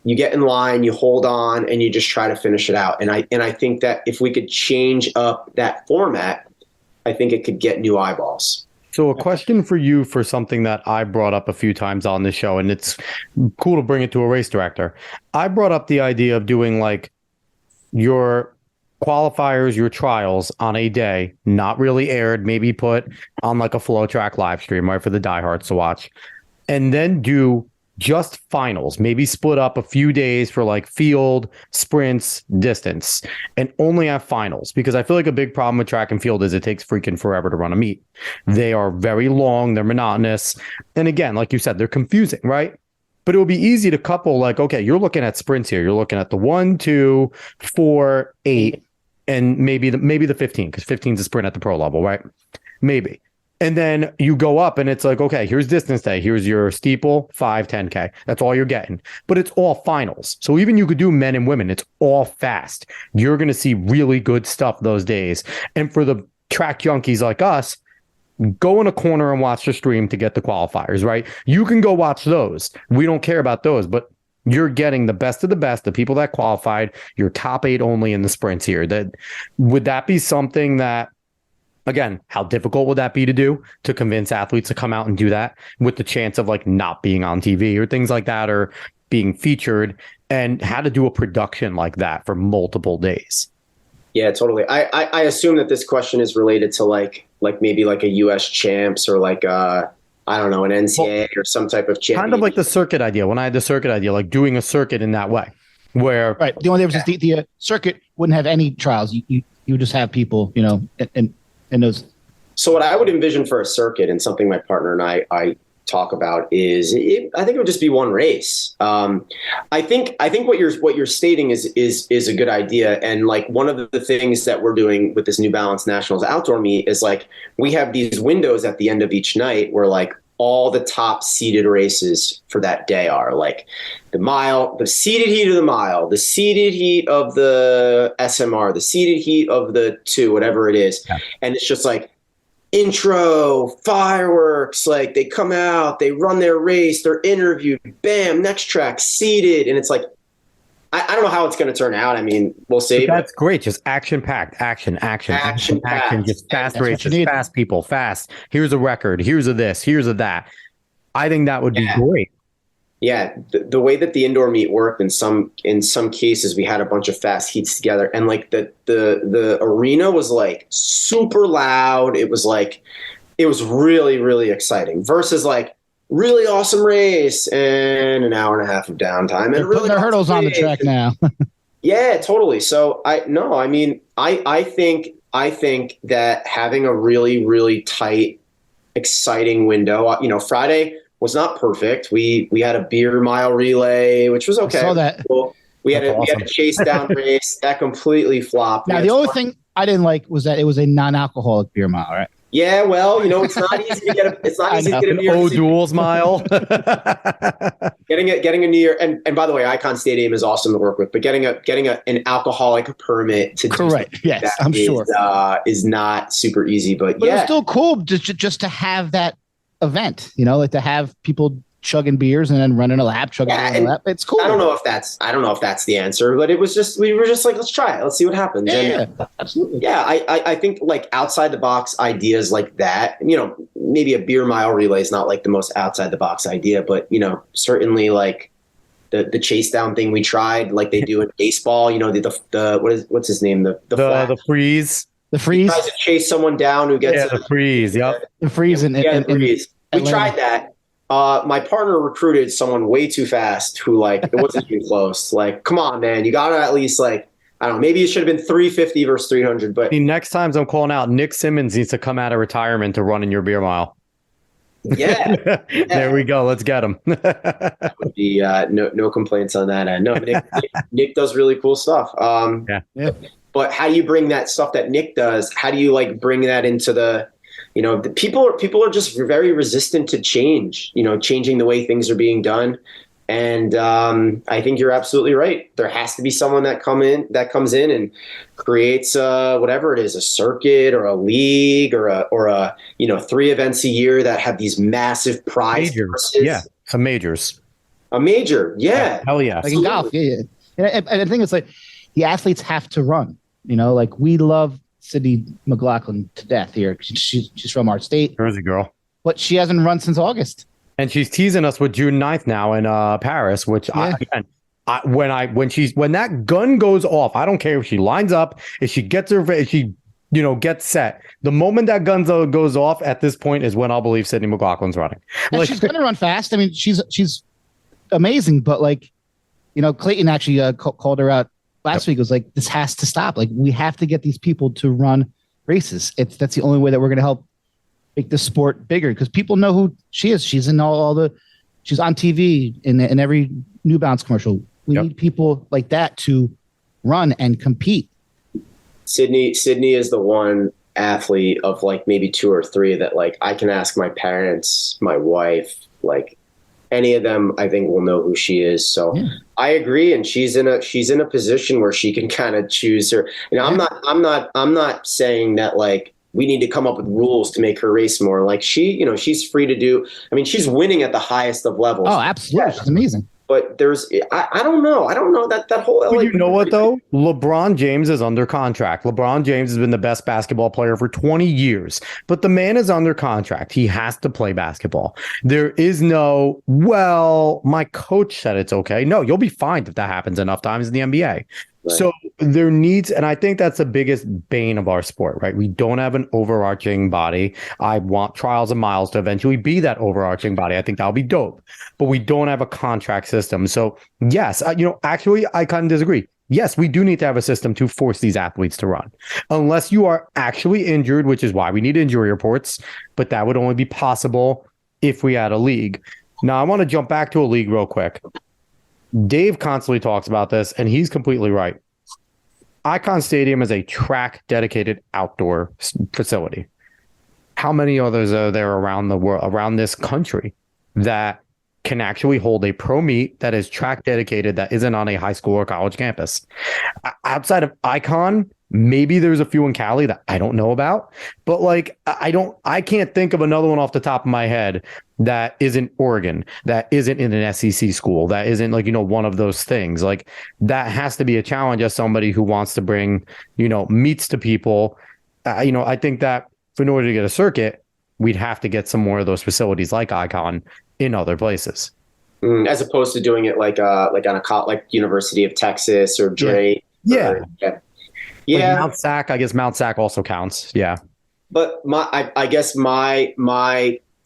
S3: you get in line, you hold on, and you just try to finish it out. And I think that if we could change up that format, I think it could get new eyeballs.
S1: So a question for you for something that I brought up a few times on the show, and it's cool to bring it to a race director. I brought up the idea of doing like your qualifiers, your trials on a day, not really aired, maybe put on like a Flow Track live stream, right, for the diehards to watch, and then do just finals, maybe split up a few days for like field, sprints, distance, and only have finals. Because I feel like a big problem with track and field is it takes freaking forever to run a meet. They are very long, they're monotonous. And again, like you said, they're confusing, right? But it would be easy to couple like, okay, you're looking at sprints here. You're looking at the 1, 2, 4, 8, and maybe the 15, because 15 is a sprint at the pro level, right? Maybe. And then you go up and it's like, okay, here's distance day. Here's your steeple, 5, 10K. That's all you're getting. But it's all finals. So even you could do men and women. It's all fast. You're going to see really good stuff those days. And for the track junkies like us, go in a corner and watch the stream to get the qualifiers, right? You can go watch those. We don't care about those, but you're getting the best of the best, the people that qualified, your top 8 only in the sprints here. Would that be something that, again, how difficult would that be to do, to convince athletes to come out and do that with the chance of like not being on TV or things like that, or being featured, and how to do a production like that for multiple days?
S3: Yeah, totally. I assume that this question is related to like maybe like a US champs or like I don't know, an NCAA or some type of championship.
S1: Kind of like the circuit idea. When I had the circuit idea, like doing a circuit in that way, where
S2: right. The only difference is the circuit wouldn't have any trials. You would just have people, you know, and those.
S3: So what I would envision for a circuit, and something my partner and I talk about, is I think it would just be one race. I think what you're stating is a good idea. And like one of the things that we're doing with this New Balance Nationals outdoor meet is like we have these windows at the end of each night where like all the top seeded races for that day are like the mile, the seeded heat of the mile, the seeded heat of the SMR, the seeded heat of the 2, whatever it is. Yeah. And it's just like intro, fireworks, like they come out, they run their race, they're interviewed, bam, next track, seated. And it's like, I don't know how it's going to turn out. I mean, we'll see.
S1: But that's great. Just action-packed, action. Just fast races, fast people, fast. Here's a record. Here's a this. Here's a that. I think that would be great.
S3: Yeah, the way that the indoor meet worked, in some cases, we had a bunch of fast heats together, and like the arena was like super loud. It was really, really exciting. Versus like really awesome race and an hour and a half of downtime. And
S2: they're
S3: really
S2: putting their hurdles on the track now.
S3: Yeah, totally. So I think that having a really, really tight, exciting window, you know, Friday was not perfect. We had a beer mile relay, which was okay. I
S2: saw that.
S3: We had a chase down race that completely flopped.
S2: Now the only thing I didn't like was that it was a non-alcoholic beer mile, right?
S3: Yeah, well, you know, it's not easy to get a New York
S1: O'Doul's mile.
S3: getting a New York, and by the way, Icon Stadium is awesome to work with, but getting an alcoholic permit to
S2: correct, yes, I'm sure,
S3: is not super easy. But
S2: yeah, it's still cool just to have that event, you know, like to have people chugging beers and then running a lap, a lap. It's cool.
S3: I don't know if that's the answer, but we were just like, let's try it. Let's see what happens.
S2: Yeah, absolutely.
S3: Yeah. I think like outside the box ideas like that, you know, maybe a beer mile relay is not like the most outside the box idea, but you know, certainly like the chase down thing we tried, like they do in baseball, you know, what's his name?
S1: The freeze.
S2: The freeze.
S3: He tries to chase someone down who gets
S1: the freeze. Yep.
S2: The freeze and
S3: the freeze. We tried that. My partner recruited someone way too fast who like, it wasn't even close. Like, come on, man, you got to at least like, I don't know, maybe it should have been 350 versus 300. But
S1: next time I'm calling out, Nick Simmons needs to come out of retirement to run in your beer mile.
S3: Yeah.
S1: There we go. Let's get him.
S3: That would be no complaints on that end. No, Nick does really cool stuff.
S2: Yeah.
S3: But how do you bring that stuff that Nick does? How do you like bring that into the, you know, the people are just very resistant to change, you know, changing the way things are being done. And I think you're absolutely right. There has to be someone that comes in and creates whatever it is, a circuit or a league or a you know, 3 events a year that have these massive prize purses.
S1: Yeah, some majors.
S3: A major, yeah.
S1: Hell yeah.
S2: Like in golf, yeah. And I think it's like the athletes have to run. You know, like we love Sydney McLaughlin to death here. She's from our state.
S1: Jersey girl.
S2: But she hasn't run since August.
S1: And she's teasing us with June 9th now in Paris, which when that gun goes off, I don't care if she lines up, if she gets gets set. The moment that gun goes off at this point is when I'll believe Sydney McLaughlin's running.
S2: And she's going to run fast. I mean, she's amazing, but Clayton actually called her out last week. It was like, this has to stop. Like, we have to get these people to run races. That's the only way that we're going to help make the sport bigger, because people know who she is. She's in she's on TV in every New Balance commercial. We need people like that to run and compete.
S3: Sydney is the one athlete of like maybe two or three that like I can ask my parents, my wife, like any of them, I think will know who she is. So I agree. And she's in a position where she can kind of choose her. I'm not saying that like we need to come up with rules to make her race more. Like she's free to do. I mean, she's winning at the highest of levels.
S2: Oh, absolutely. She's amazing.
S3: But I don't know. I don't know that whole.
S1: Well, you know what though? LeBron James is under contract. LeBron James has been the best basketball player for 20 years, but the man is under contract. He has to play basketball. There is no, well, my coach said it's okay. No, you'll be fine if that happens enough times in the NBA. Right. So there needs, and I think that's the biggest bane of our sport, right? We don't have an overarching body. I want Trials and Miles to eventually be that overarching body. I think that'll be dope, but we don't have a contract system. So yes, actually, I kind of disagree. Yes, we do need to have a system to force these athletes to run, unless you are actually injured, which is why we need injury reports. But that would only be possible if we had a league. Now, I want to jump back to a league real quick. Dave constantly talks about this, and he's completely right. Icon Stadium is a track dedicated outdoor facility. How many others are there around the world, around this country, that can actually hold a pro meet that is track dedicated, that isn't on a high school or college campus? Outside of Icon, maybe there's a few in Cali that I don't know about, but like I can't think of another one off the top of my head that isn't Oregon, that isn't in an SEC school, that isn't like, one of those things. Like, that has to be a challenge as somebody who wants to bring, meets to people. I think that in order to get a circuit, we'd have to get some more of those facilities like Icon in other places.
S3: As opposed to doing it like on like University of Texas or Drake.
S1: Yeah.
S3: Yeah.
S1: Like Mount Sac, I guess Mount Sac also counts. Yeah.
S3: But I guess my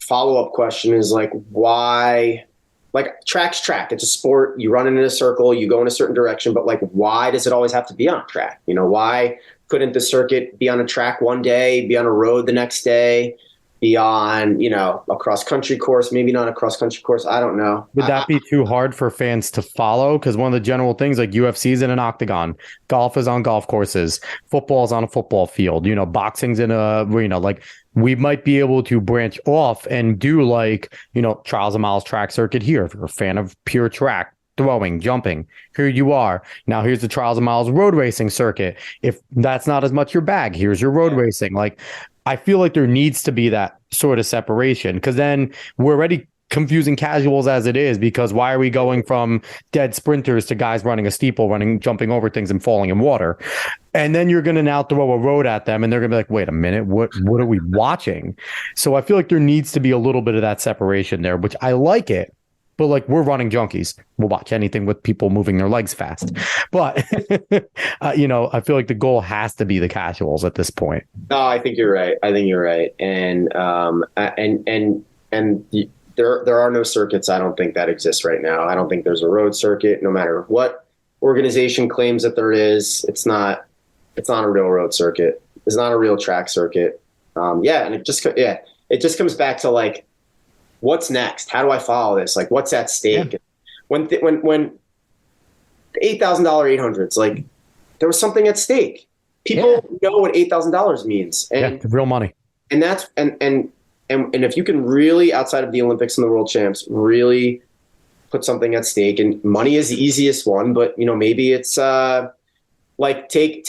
S3: follow-up question is like, why, like, track's track. It's a sport. You run in a circle, you go in a certain direction, but like, why does it always have to be on a track? Why couldn't the circuit be on a track one day, be on a road the next day, be on, a cross-country course, maybe not a cross-country course. I don't know.
S1: Would that be too hard for fans to follow? Because one of the general things, like UFC's in an octagon, golf is on golf courses, football's on a football field, boxing's in a arena. Like, we might be able to branch off and do like, Trials and Miles track circuit here. If you're a fan of pure track, throwing, jumping, here you are. Now here's the Trials and Miles road racing circuit. If that's not as much your bag, here's your road racing. Like, I feel like there needs to be that sort of separation, because then we're already confusing casuals as it is, because why are we going from dead sprinters to guys running a steeple, jumping over things and falling in water? And then you're going to now throw a road at them and they're going to be like, wait a minute, what are we watching? So I feel like there needs to be a little bit of that separation there, which I like it. But like, we're running junkies. We'll watch anything with people moving their legs fast. But, I feel like the goal has to be the casuals at this point.
S3: No, I think you're right. And there are no circuits. I don't think that exists right now. I don't think there's a road circuit, no matter what organization claims that there is. It's not a real road circuit. It's not a real track circuit. And it just comes back to like, what's next? How do I follow this? Like, what's at stake? Yeah. When the $8,000 800s, like, there was something at stake. People know what $8,000 means, and
S1: real money.
S3: And that's and if you can really, outside of the Olympics and the World Champs, really put something at stake, and money is the easiest one, but maybe it's like take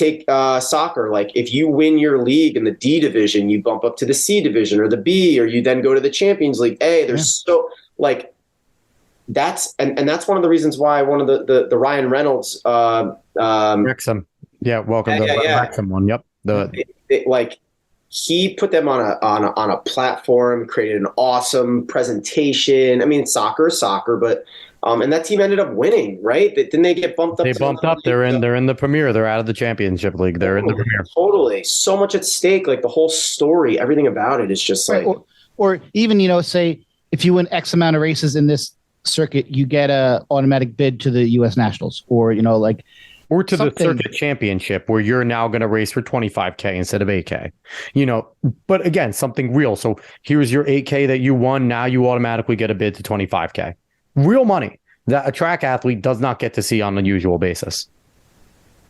S3: soccer. Like, if you win your league in the D division, you bump up to the C division or the B, or you then go to the Champions League A. There's so like that's and that's one of the reasons why one of the Ryan Reynolds
S1: Wrexham. Yeah, welcome to the Wrexham one. Yep.
S3: Like he put them on a platform, created an awesome presentation. I mean, soccer is soccer, but and that team ended up winning, right? Didn't they get bumped up?
S1: They bumped up. They're in the Premier. They're out of the Championship League. They're in the Premier.
S3: Totally. So much at stake. Like the whole story, everything about it is just like.
S2: Or even, say if you win X amount of races in this circuit, you get a automatic bid to the U.S. Nationals, or
S1: or to the circuit championship, where you're now going to race for 25K instead of 8K. But again, something real. So here's your 8K that you won. Now you automatically get a bid to 25K. Real money that a track athlete does not get to see on a usual basis.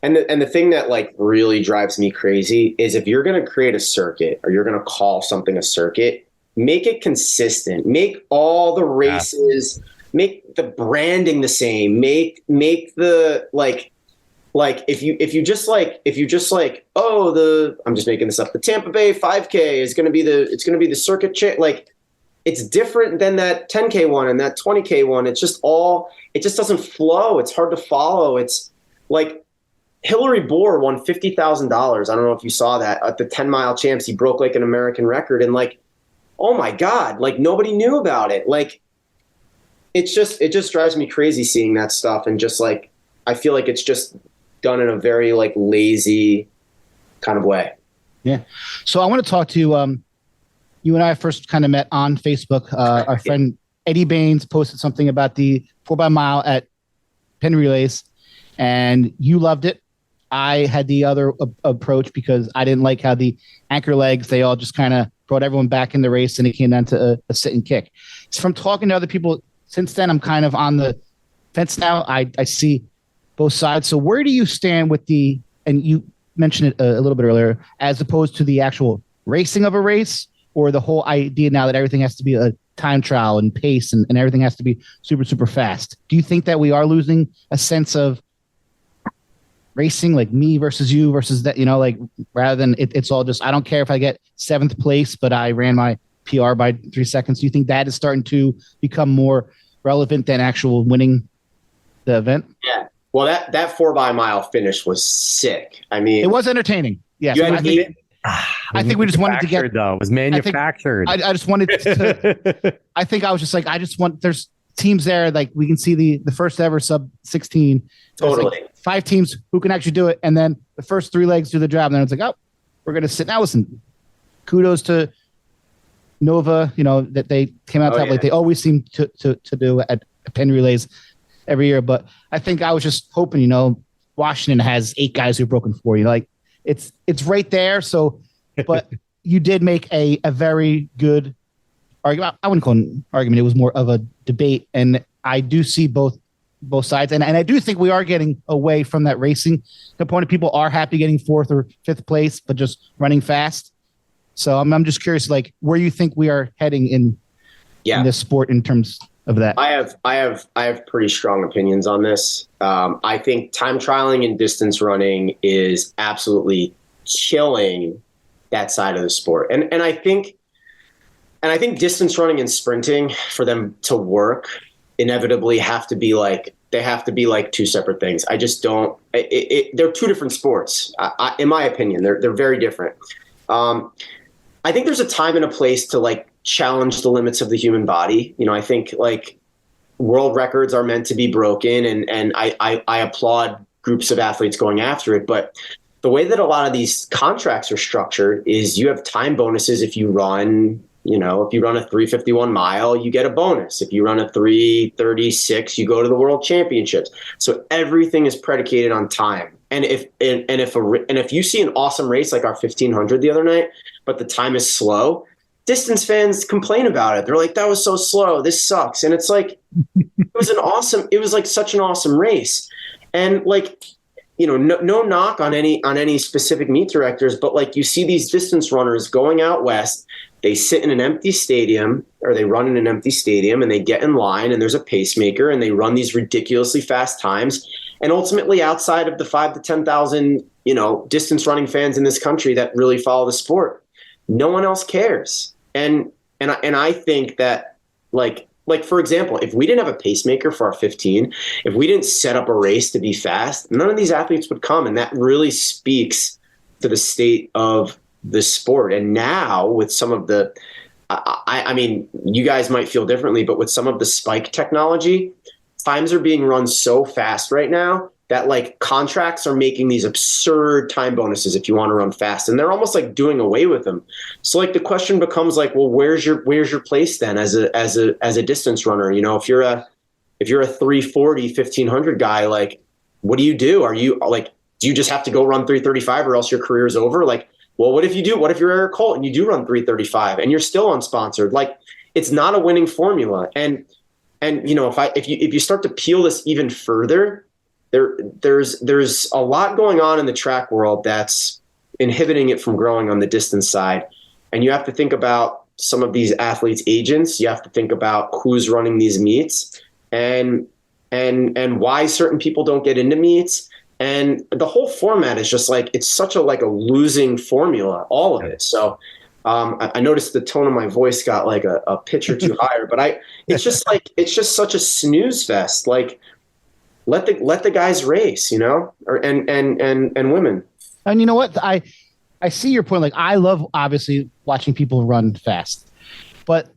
S3: And the thing that like really drives me crazy is if you're going to create a circuit or you're going to call something a circuit, make it consistent. Make all the races, make the branding the same. Make the like if you just like I'm just making this up. The Tampa Bay 5K is going to be the circuit like it's different than that 10K one and that 20K one. It just doesn't flow. It's hard to follow. It's like Hillary Bohr won $50,000. I don't know if you saw that at the 10-mile champs. He broke like an American record, and like, oh my God, like nobody knew about it. Like it just drives me crazy seeing that stuff. And just like, I feel like it's just done in a very like lazy kind of way.
S2: Yeah. So I want to talk to you and I first kind of met on Facebook. Our friend Eddie Baines posted something about the 4x mile at Penn Relays, and you loved it. I had the other approach because I didn't like how the anchor legs, they all just kind of brought everyone back in the race, and it came down to a sit and kick. So from talking to other people since then, I'm kind of on the fence now. I see both sides. So where do you stand with and you mentioned it a little bit earlier, as opposed to the actual racing of a race, or the whole idea now that everything has to be a time trial and pace and everything has to be super, super fast? Do you think that we are losing a sense of racing, like me versus you versus that, like rather than it's all just, I don't care if I get 7th place, but I ran my PR by 3 seconds. Do you think that is starting to become more relevant than actual winning the event?
S3: Yeah. Well, that 4x mile finish was sick. I mean,
S2: it was entertaining. Yes. I think we just wanted to get,
S1: though. It was manufactured.
S2: I just wanted to, I think I was just like, there's teams there. Like we can see the first ever sub 16.
S3: Totally.
S2: Like 5 teams who can actually do it. And then the first 3 legs do the job. And then it's like, oh, we're going to sit. Now listen, kudos to Nova, that they came out top like they always seem to do at Penn Relays every year. But I think I was just hoping, Washington has 8 guys who've broken 4. Like it's right there. So, but you did make a very good argument. I wouldn't call it an argument. It was more of a debate. And I do see both sides. And I do think we are getting away from that racing component. People are happy getting 4th or 5th place, but just running fast. So I'm just curious, like where you think we are heading in this sport in terms of that.
S3: I have pretty strong opinions on this. I think time trialing and distance running is absolutely killing that side of the sport. And I think distance running and sprinting, for them to work, inevitably have to be like 2 separate things. I just don't. They're 2 different sports. In my opinion, they're very different. I think there's a time and a place to like challenge the limits of the human body. I think like world records are meant to be broken, and I applaud groups of athletes going after it. But the way that a lot of these contracts are structured is you have time bonuses if you run. If you run a 3:51 mile, you get a bonus. If you run a 3:36, you go to the world championships. So everything is predicated on time. And if you see an awesome race like our 1500 the other night, but the time is slow, distance fans complain about it. They're like, that was so slow. This sucks. And it's like, it was like such an awesome race. And like, no knock on any specific meet directors, but like you see these distance runners going out west, they sit in an empty stadium, or they run in an empty stadium, and they get in line, and there's a pacemaker, and they run these ridiculously fast times. And ultimately, outside of the 5,000 to 10,000, distance running fans in this country that really follow the sport, no one else cares. And I think that like for example, if we didn't have a pacemaker for our 15, if we didn't set up a race to be fast, none of these athletes would come. And that really speaks to the state of the sport. And now with some of the, I mean, you guys might feel differently, but with some of the spike technology, times are being run so fast right now that like contracts are making these absurd time bonuses if you want to run fast, and they're almost like doing away with them. So like the question becomes like, well, where's your place then as a distance runner? You know, if you're a 340, 1500 guy, like what do you do? Are you like, do you just have to go run 335 or else your career is over? Like, well, what if you're Eric Holt and you do run 335 and you're still unsponsored? Like, it's not a winning formula. And you know, if you start to peel this even further, there's a lot going on in the track world that's inhibiting it from growing on the distance side. And you have to think about some of these athletes' agents. You have to think about who's running these meets and why certain people don't get into meets. And the whole format is just like, it's such a losing formula, all of it. So I noticed the tone of my voice got like a pitch or two higher, but it's just such a snooze fest. Like let the guys race, you know, and women.
S2: And you know what? I see your point. Like I love obviously watching people run fast, but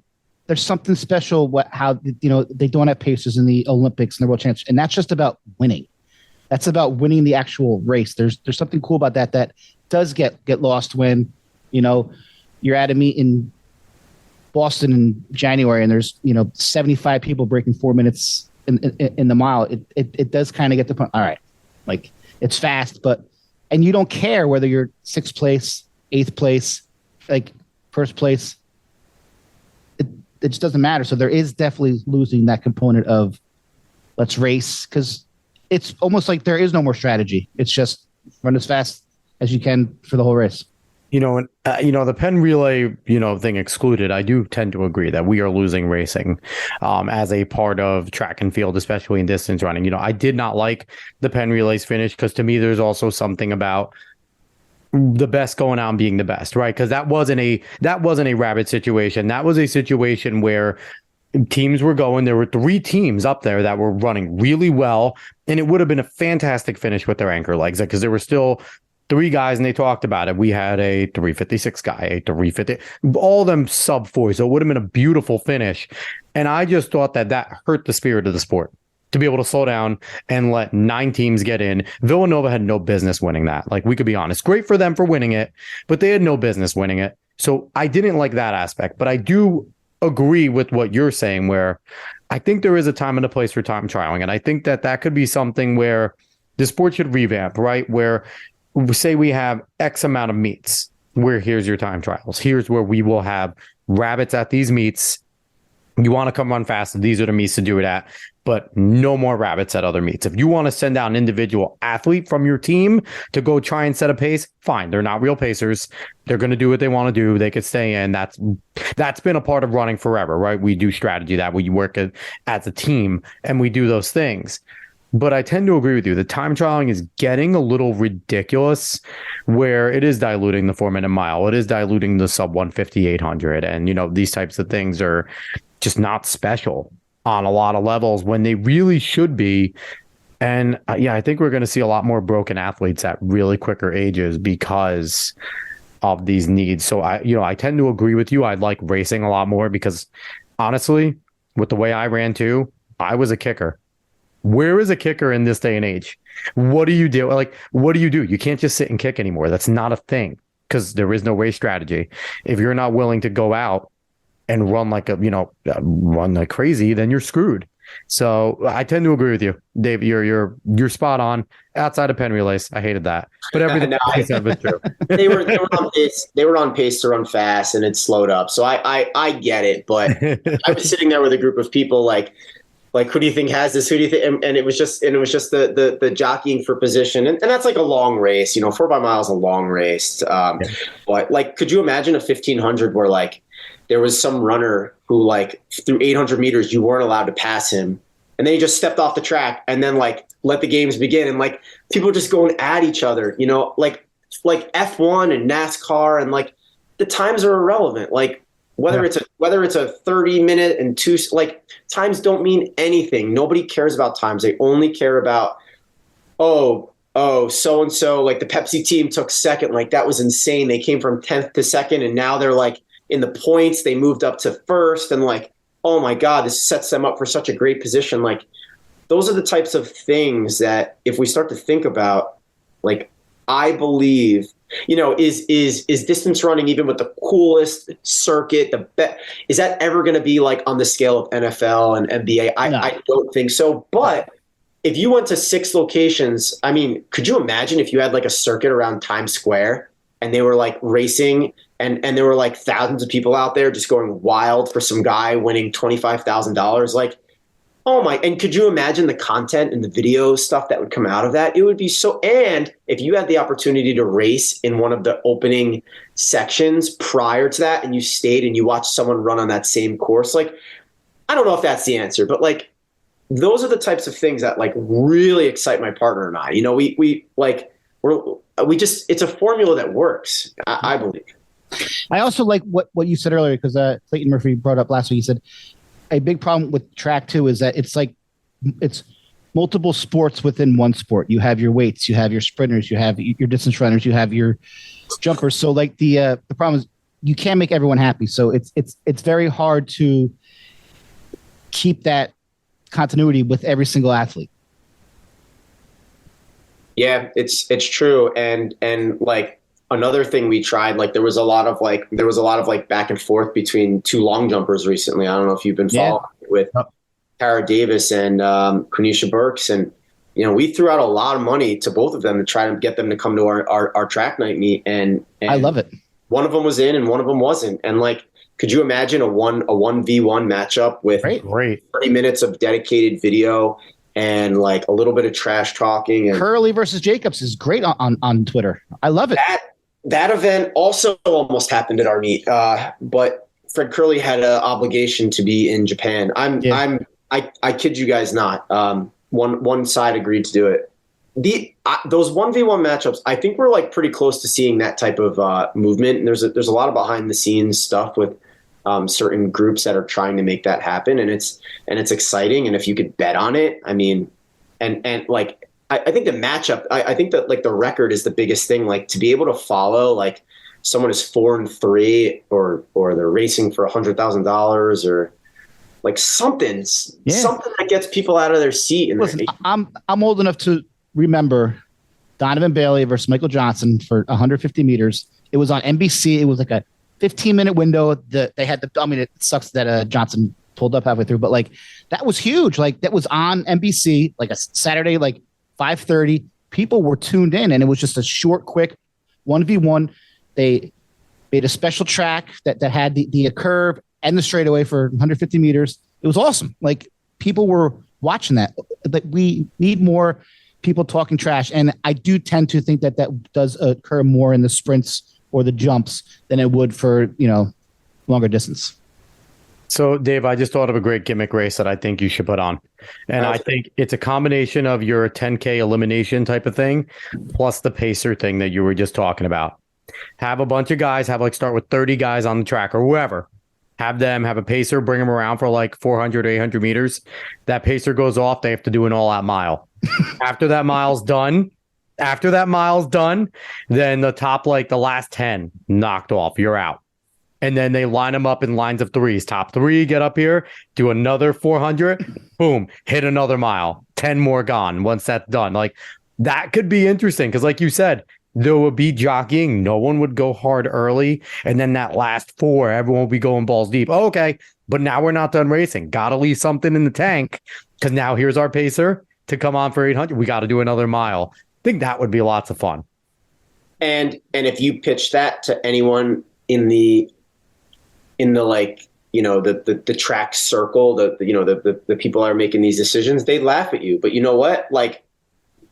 S2: there's something special how, you know, they don't have paces in the Olympics and the World Championships, and that's just about winning. That's about winning the actual race. There's something cool about that does get lost when, you know, you're at a meet in Boston in January and there's, you know, 75 people breaking 4 minutes in the mile. It does kind of get the point. All right, like it's fast, and you don't care whether you're 6th place, 8th place, like 1st place. It just doesn't matter. So there is definitely losing that component of let's race, because it's almost like there is no more strategy. It's just run as fast as you can for the whole race.
S1: You know, the Penn relay, you know, thing excluded, I do tend to agree that we are losing racing as a part of track and field, especially in distance running. You know, I did not like the Penn relays finish because to me, there's also something about the best going out and being the best, right? Because that wasn't a rabbit situation. That was a situation where teams were going. There were 3 teams up there that were running really well, and it would have been a fantastic finish with their anchor legs because there were still 3 guys, and they talked about it. We had a 356 guy, a 350, all of them sub 4. So it would have been a beautiful finish. And I just thought that hurt the spirit of the sport to be able to slow down and let 9 teams get in. Villanova had no business winning that. Like, we could be honest. Great for them for winning it, but they had no business winning it. So I didn't like that aspect, but I do agree with what you're saying, where I think there is a time and a place for time trialing. And I think that could be something where the sport should revamp, right? Where say we have X amount of meets where here's your time trials. Here's where we will have rabbits at these meets. You want to come run fast, these are the meets to do it at, but no more rabbits at other meets. If you want to send out an individual athlete from your team to go try and set a pace, fine. They're not real pacers. They're going to do what they want to do. They could stay in. That's been a part of running forever, right? We do strategy that we work as a team and we do those things. But I tend to agree with you. The time trialing is getting a little ridiculous where it is diluting the 4-minute mile. It is diluting the sub 150, 800. And, you know, these types of things are just not special on a lot of levels when they really should be. And I think we're going to see a lot more broken athletes at really quicker ages because of these needs. So I tend to agree with you. I'd like racing a lot more because honestly, with the way I ran too, I was a kicker. Where is a kicker in this day and age? What do you do? Like, what do? You can't just sit and kick anymore. That's not a thing because there is no race strategy. If you're not willing to go out and run run like crazy, then you're screwed. So I tend to agree with you, Dave. You're spot on. Outside of Penn relays, I hated that, but everything I said was true.
S3: they were on pace. They were on pace to run fast, and it slowed up. So I get it, but I was sitting there with a group of people like who do you think has this? Who do you think? And it was just the jockeying for position, and that's like a long race. You know, 4 mile is a long race. But like, could you imagine a 1500 where like there was some runner who like through 800 meters you weren't allowed to pass him, and then he just stepped off the track and then like let the games begin, and like people just going at each other. You know, like F1 and NASCAR, and like the times are irrelevant. Like whether it's a 30-minute and 2, like times don't mean anything. Nobody cares about times. They only care about, oh, oh, so and so, like the Pepsi team took second, like that was insane. They came from 10th to second, and now they're like in the points. They moved up to first, and like, oh my God, this sets them up for such a great position. Like, those are the types of things that if we start to think about, like, I believe, is distance running, even with the coolest circuit, is that ever going to be like on the scale of NFL and NBA? I don't think so. But if you went to 6 locations, I mean, could you imagine if you had like a circuit around Times Square and they were like racing and there were like thousands of people out there just going wild for some guy winning $25,000? Like, oh my, and could you imagine the content and the video stuff that would come out of that? It would be so, and if you had the opportunity to race in one of the opening sections prior to that and you stayed and you watched someone run on that same course, like, I don't know if that's the answer, but like, those are the types of things that like really excite my partner and I. It's a formula that works, I believe.
S2: I also like what you said earlier, because Clayton Murphy brought up last week. He said a big problem with track too is that it's multiple sports within one sport. You have your weights, you have your sprinters, you have your distance runners, you have your jumpers. So like the problem is you can't make everyone happy. So it's very hard to keep that continuity with every single athlete.
S3: Yeah, it's true. And like, another thing we tried, like there was a lot of back and forth between 2 long jumpers recently. I don't know if you've been following with Tara Davis and Quenisha Burks. And, we threw out a lot of money to both of them to try to get them to come to our track night meet. And
S2: I love it.
S3: One of them was in and one of them wasn't. And like, could you imagine a 1v1 matchup with 30 minutes of dedicated video and like a little bit of trash talking? And
S2: Curley versus Jacobs is great on Twitter. I love it.
S3: That event also almost happened at our meet, but Fred Curley had an obligation to be in Japan. I kid you guys not. One side agreed to do it. Those 1v1 matchups, I think we're like pretty close to seeing that type of movement. And there's a lot of behind the scenes stuff with certain groups that are trying to make that happen, and it's exciting. And if you could bet on it, I mean, and like. I think the matchup, I think that like the record is the biggest thing. Like to be able to follow like someone is 4-3 or they're racing for $100,000 or like something that gets people out of their seat. And
S2: listen, I'm old enough to remember Donovan Bailey versus Michael Johnson for 150 meters. It was on NBC. It was like a 15-minute window. They had I mean, it sucks that Johnson pulled up halfway through, but like that was huge. Like that was on NBC, like a Saturday, like 5:30. People were tuned in, and it was just a short, quick 1v1. They made a special track that had the curve and the straightaway for 150 meters. It was awesome. Like people were watching that. But we need more people talking trash, and I do tend to think that does occur more in the sprints or the jumps than it would for longer distance.
S1: So, Dave, I just thought of a great gimmick race that I think you should put on. And I think it's a combination of your 10K elimination type of thing, plus the pacer thing that you were just talking about. Have a bunch of guys, start with 30 guys on the track or whoever. Have a pacer, bring them around for like 400 or 800 meters. That pacer goes off, they have to do an all-out mile. After that mile's done, then the top, like the last 10 knocked off, you're out. And then they line them up in lines of 3s. Top 3, get up here, do another 400, boom, hit another mile, 10 more gone once that's done. Like, that could be interesting because, like you said, there would be jockeying. No one would go hard early. And then that last 4, everyone will be going balls deep. Oh, okay, but now we're not done racing. Got to leave something in the tank because now here's our pacer to come on for 800. We got to do another mile. I think that would be lots of fun.
S3: And if you pitch that to anyone in the like, the track circle, the people that are making these decisions, they laugh at you. But you know what? Like,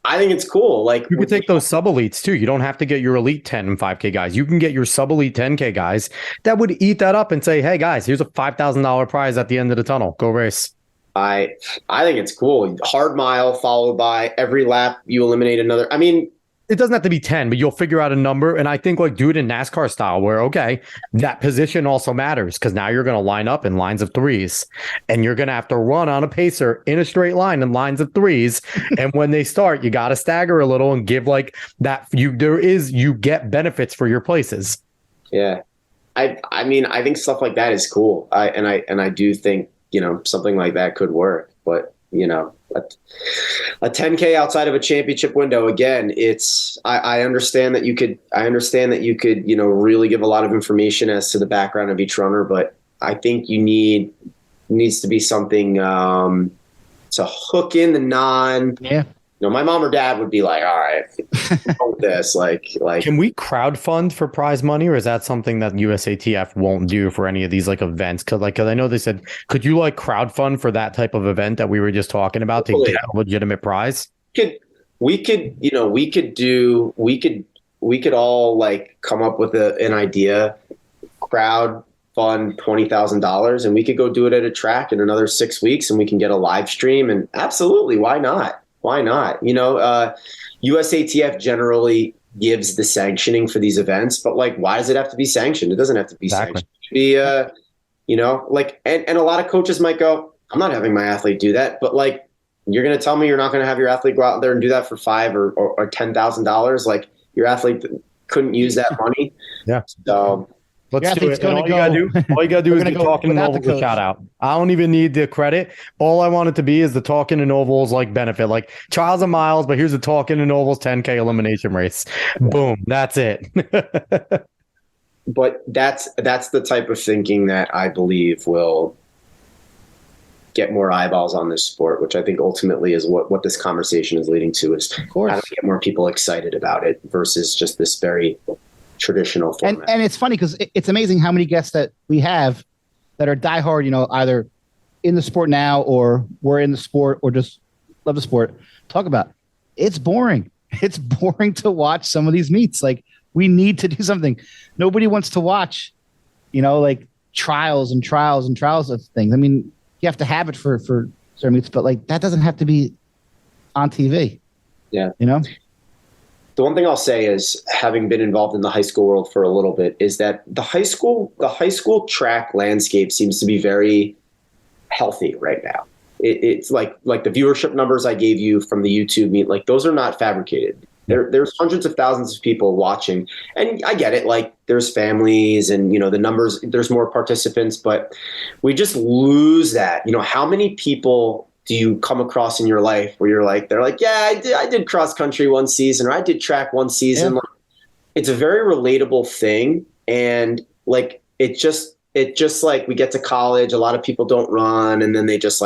S3: I think it's cool. Like,
S1: you could take those sub-elites too. You don't have to get your elite 10 and 5K guys. You can get your sub-elite 10K guys that would eat that up and say, hey guys, here's a $5,000 prize at the end of the tunnel. Go race.
S3: I think it's cool. Hard mile followed by every lap you eliminate another. I mean,
S1: it doesn't have to be 10, but you'll figure out a number. And I think like do it in NASCAR style where, okay, that position also matters because now you're going to line up in lines of threes and you're going to have to run on a pacer in a straight line in lines of threes. And when they start, you got to stagger a little and give like that. You get benefits for your places.
S3: Yeah. I mean, I think stuff like that is cool. I do think, something like that could work, but a 10K outside of a championship window, again, I understand that you could really give a lot of information as to the background of each runner, but I think needs to be something to hook in the my mom or dad would be like, all right, with this, like,
S1: can we crowdfund for prize money, or is that something that USATF won't do for any of these like events? Cause I know they said, could you like crowdfund for that type of event that we were just talking about to get a legitimate prize?
S3: We could all like come up with an idea, crowd fund $20,000, and we could go do it at a track in another 6 weeks, and we can get a live stream. And absolutely, why not? Why not? USATF generally gives the sanctioning for these events, but like, why does it have to be sanctioned? It doesn't have to be sanctioned. It should be, and a lot of coaches might go, I'm not having my athlete do that, but like, you're going to tell me you're not going to have your athlete go out there and do that for $5,000 or $10,000. Like, your athlete couldn't use that money.
S1: Yeah.
S3: So
S1: let's do it. All you gotta do is the Talking in Ovals a shout out. I don't even need the credit. All I want it to be is the Talking in Ovals like benefit, like trials and miles. But here's the Talking in Ovals 10K elimination race. Boom, that's it.
S3: But that's the type of thinking that I believe will get more eyeballs on this sport, which I think ultimately is what this conversation is leading to. Is of course how to get more people excited about it versus just this very traditional format.
S2: And it's funny because it's amazing how many guests that we have that are diehard, either in the sport now or were in the sport or just love the sport. Talk about it's boring. It's boring to watch some of these meets. Like, we need to do something. Nobody wants to watch, like trials and trials and trials of things. I mean, you have to have it for certain meets, but like that doesn't have to be on TV.
S3: Yeah. The one thing I'll say is, having been involved in the high school world for a little bit, is that the high school track landscape seems to be very healthy right now. It's like the viewership numbers I gave you from the YouTube meet, like those are not fabricated. There's hundreds of thousands of people watching, and I get it. Like, there's families and, the numbers, there's more participants, but we just lose that. How many people do you come across in your life where you're like, they're like, yeah, I did cross country one season, or I did track one season. Yeah. Like, it's a very relatable thing. And like, it just like, we get to college, a lot of people don't run, and then they're just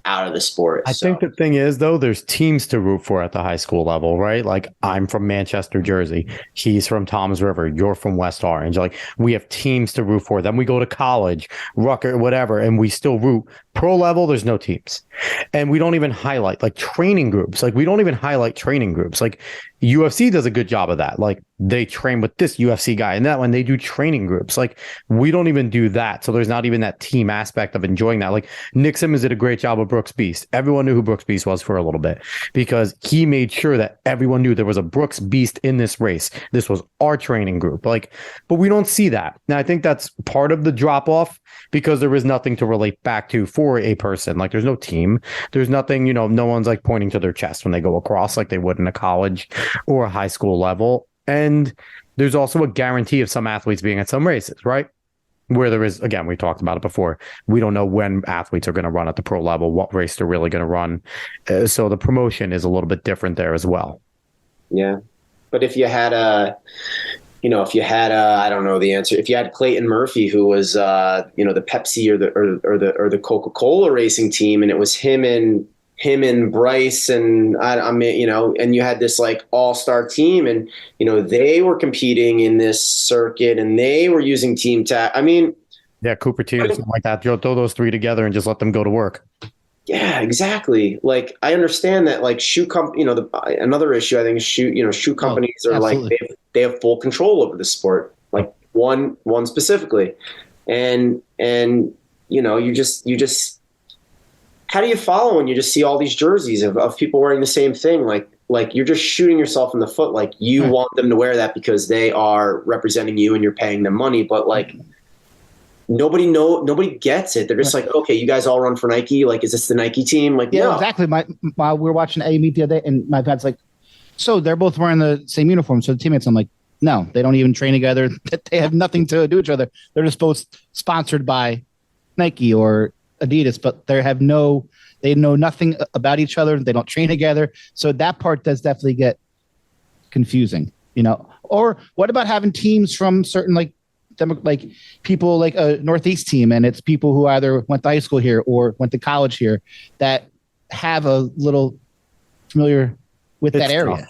S3: out of the sport.
S1: I think the thing is, though, there's teams to root for at the high school level, right? Like, I'm from Manchester, Jersey. He's from Toms River. You're from West Orange. Like, we have teams to root for. Then we go to college, Rucker, whatever, and we still root. Pro level, there's no teams. And we don't even highlight like training groups. Like, we don't even highlight training groups. Like, UFC does a good job of that. Like, they train with this UFC guy and that one. They do training groups. Like, we don't even do that. So there's not even that team aspect of enjoying that. Like, Nick Simmons did a great job with Brooks Beast. Everyone knew who Brooks Beast was for a little bit because he made sure that everyone knew there was a Brooks Beast in this race. This was our training group. Like, but we don't see that. Now, I think that's part of the drop off because there is nothing to relate back to for a person. Like, there's no team. There's nothing, no one's like pointing to their chest when they go across like they would in a college or a high school level. And there's also a guarantee of some athletes being at some races, right? Where there is, again, we talked about it before. We don't know when athletes are going to run at the pro level, what race they're really going to run. So the promotion is a little bit different there as well.
S3: Yeah. But if you had I don't know the answer. If you had Clayton Murphy, who was, the Pepsi or the Coca-Cola racing team, and it was him and Bryce and and you had this like all-star team, and they were competing in this circuit and they were using team tag. I mean,
S1: yeah, Cooper T or something like that. Throw those three together and just let them go to work.
S3: Yeah, exactly. Like, I understand that, like, another issue I think is shoe companies are absolutely. Like they have full control over the sport, like one specifically, and you just how do you follow when you just see all these jerseys of people wearing the same thing? Like, like you're just shooting yourself in the foot. Like you want them to wear that because they are representing you and you're paying them money, but like nobody gets it. They're just like, okay, you guys all run for Nike. Like, is this the Nike team? Like,
S2: yeah,
S3: no.
S2: exactly. We were watching a meet the other day, and my dad's like, so they're both wearing the same uniform. So the teammates, I'm like, no, they don't even train together. They have nothing to do with each other. They're just both sponsored by Nike or Adidas, but they know nothing about each other. They don't train together. So that part does definitely get confusing, you know. Or what about having teams from certain like people like a Northeast team, and it's people who either went to high school here or went to college here that have a little familiar with that area.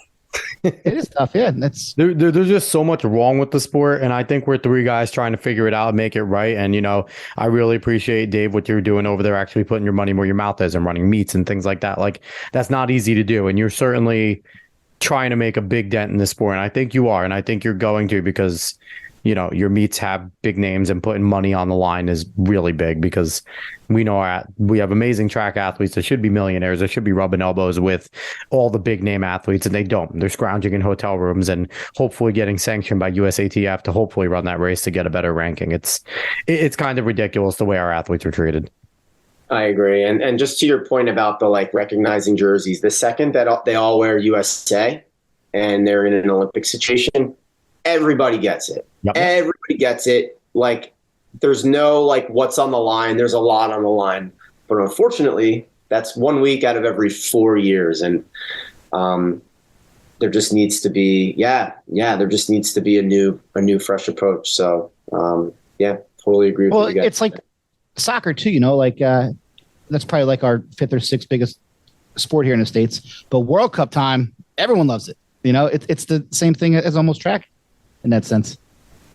S2: It is tough, yeah. There's
S1: just so much wrong with the sport, and I think we're three guys trying to figure it out and make it right. And you know, I really appreciate, Dave, what you're doing over there, actually putting your money where your mouth is and running meets and things like that. Like, that's not easy to do, and you're certainly trying to make a big dent in the sport. And I think you are, and I think you're going to, because you know, your meets have big names, and putting money on the line is really big, because we know we have amazing track athletes that should be millionaires, that should be rubbing elbows with all the big name athletes, and they don't. They're scrounging in hotel rooms and hopefully getting sanctioned by USATF to hopefully run that race to get a better ranking. It's kind of ridiculous the way our athletes are treated.
S3: I agree. And just to your point about the like recognizing jerseys, the second that they all wear USA and they're in an Olympic situation, everybody gets it. Yep. Everybody gets it. Like, there's no like what's on the line. There's a lot on the line. But unfortunately, that's 1 week out of every 4 years. And there just needs to be, there just needs to be a new fresh approach. So, totally agree with you guys.
S2: It's like soccer too, you know, like that's probably like our fifth or sixth biggest sport here in the States. But World Cup time, everyone loves it. You know, it's the same thing as almost track in that sense.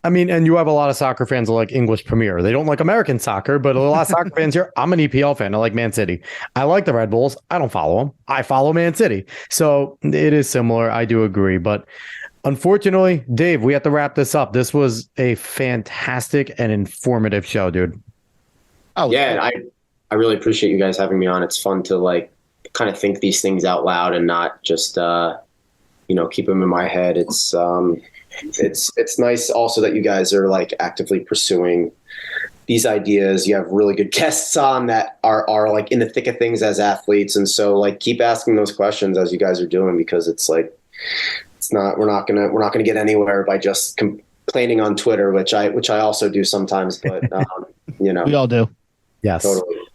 S1: I mean, and you have a lot of soccer fans that like English Premier. They don't like American soccer, but a lot of soccer fans here. I'm an EPL fan. I like Man City. I like the Red Bulls. I don't follow them. I follow Man City. So it is similar. I do agree. But unfortunately, Dave, we have to wrap this up. This was a fantastic and informative show, dude.
S3: Oh, yeah. I really appreciate you guys having me on. It's fun to like kind of think these things out loud and not just, keep them in my head. It's nice also that you guys are like actively pursuing these ideas. You have really good guests on that are like in the thick of things as athletes. And so like keep asking those questions as you guys are doing, because it's like, we're not gonna get anywhere by just complaining on Twitter, which I also do sometimes, but
S2: we all do.
S1: Yes,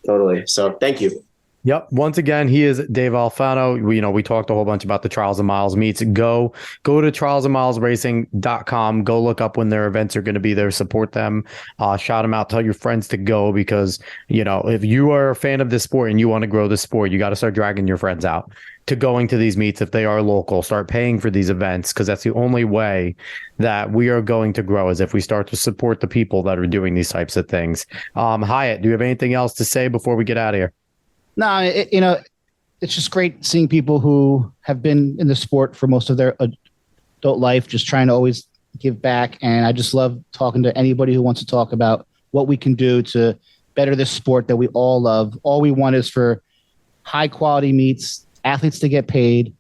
S3: totally. So thank you.
S1: Yep. Once again, he is Dave Alfano. We talked a whole bunch about the Trials of Miles meets. Go to trialsofmilesracing.com. Go look up when their events are going to be there. Support them. Shout them out. Tell your friends to go, because, if you are a fan of this sport and you want to grow the sport, you got to start dragging your friends out to going to these meets. If they are local, start paying for these events, because that's the only way that we are going to grow, is if we start to support the people that are doing these types of things. Hyatt, do you have anything else to say before we get out of here?
S2: No, it's just great seeing people who have been in the sport for most of their adult life, just trying to always give back. And I just love talking to anybody who wants to talk about what we can do to better this sport that we all love. All we want is for high quality meets, athletes to get paid,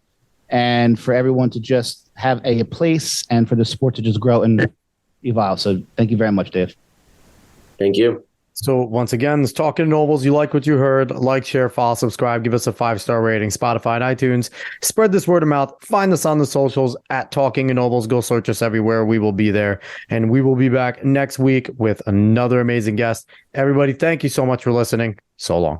S2: and for everyone to just have a place, and for the sport to just grow and evolve. So thank you very much, Dave.
S3: Thank you.
S1: So once again, it's Talking Nobles. You like what you heard? Like, share, follow, subscribe, give us a 5-star rating, Spotify and iTunes. Spread this word of mouth. Find us on the socials at Talking Nobles. Go search us everywhere. We will be there. And we will be back next week with another amazing guest. Everybody, thank you so much for listening. So long.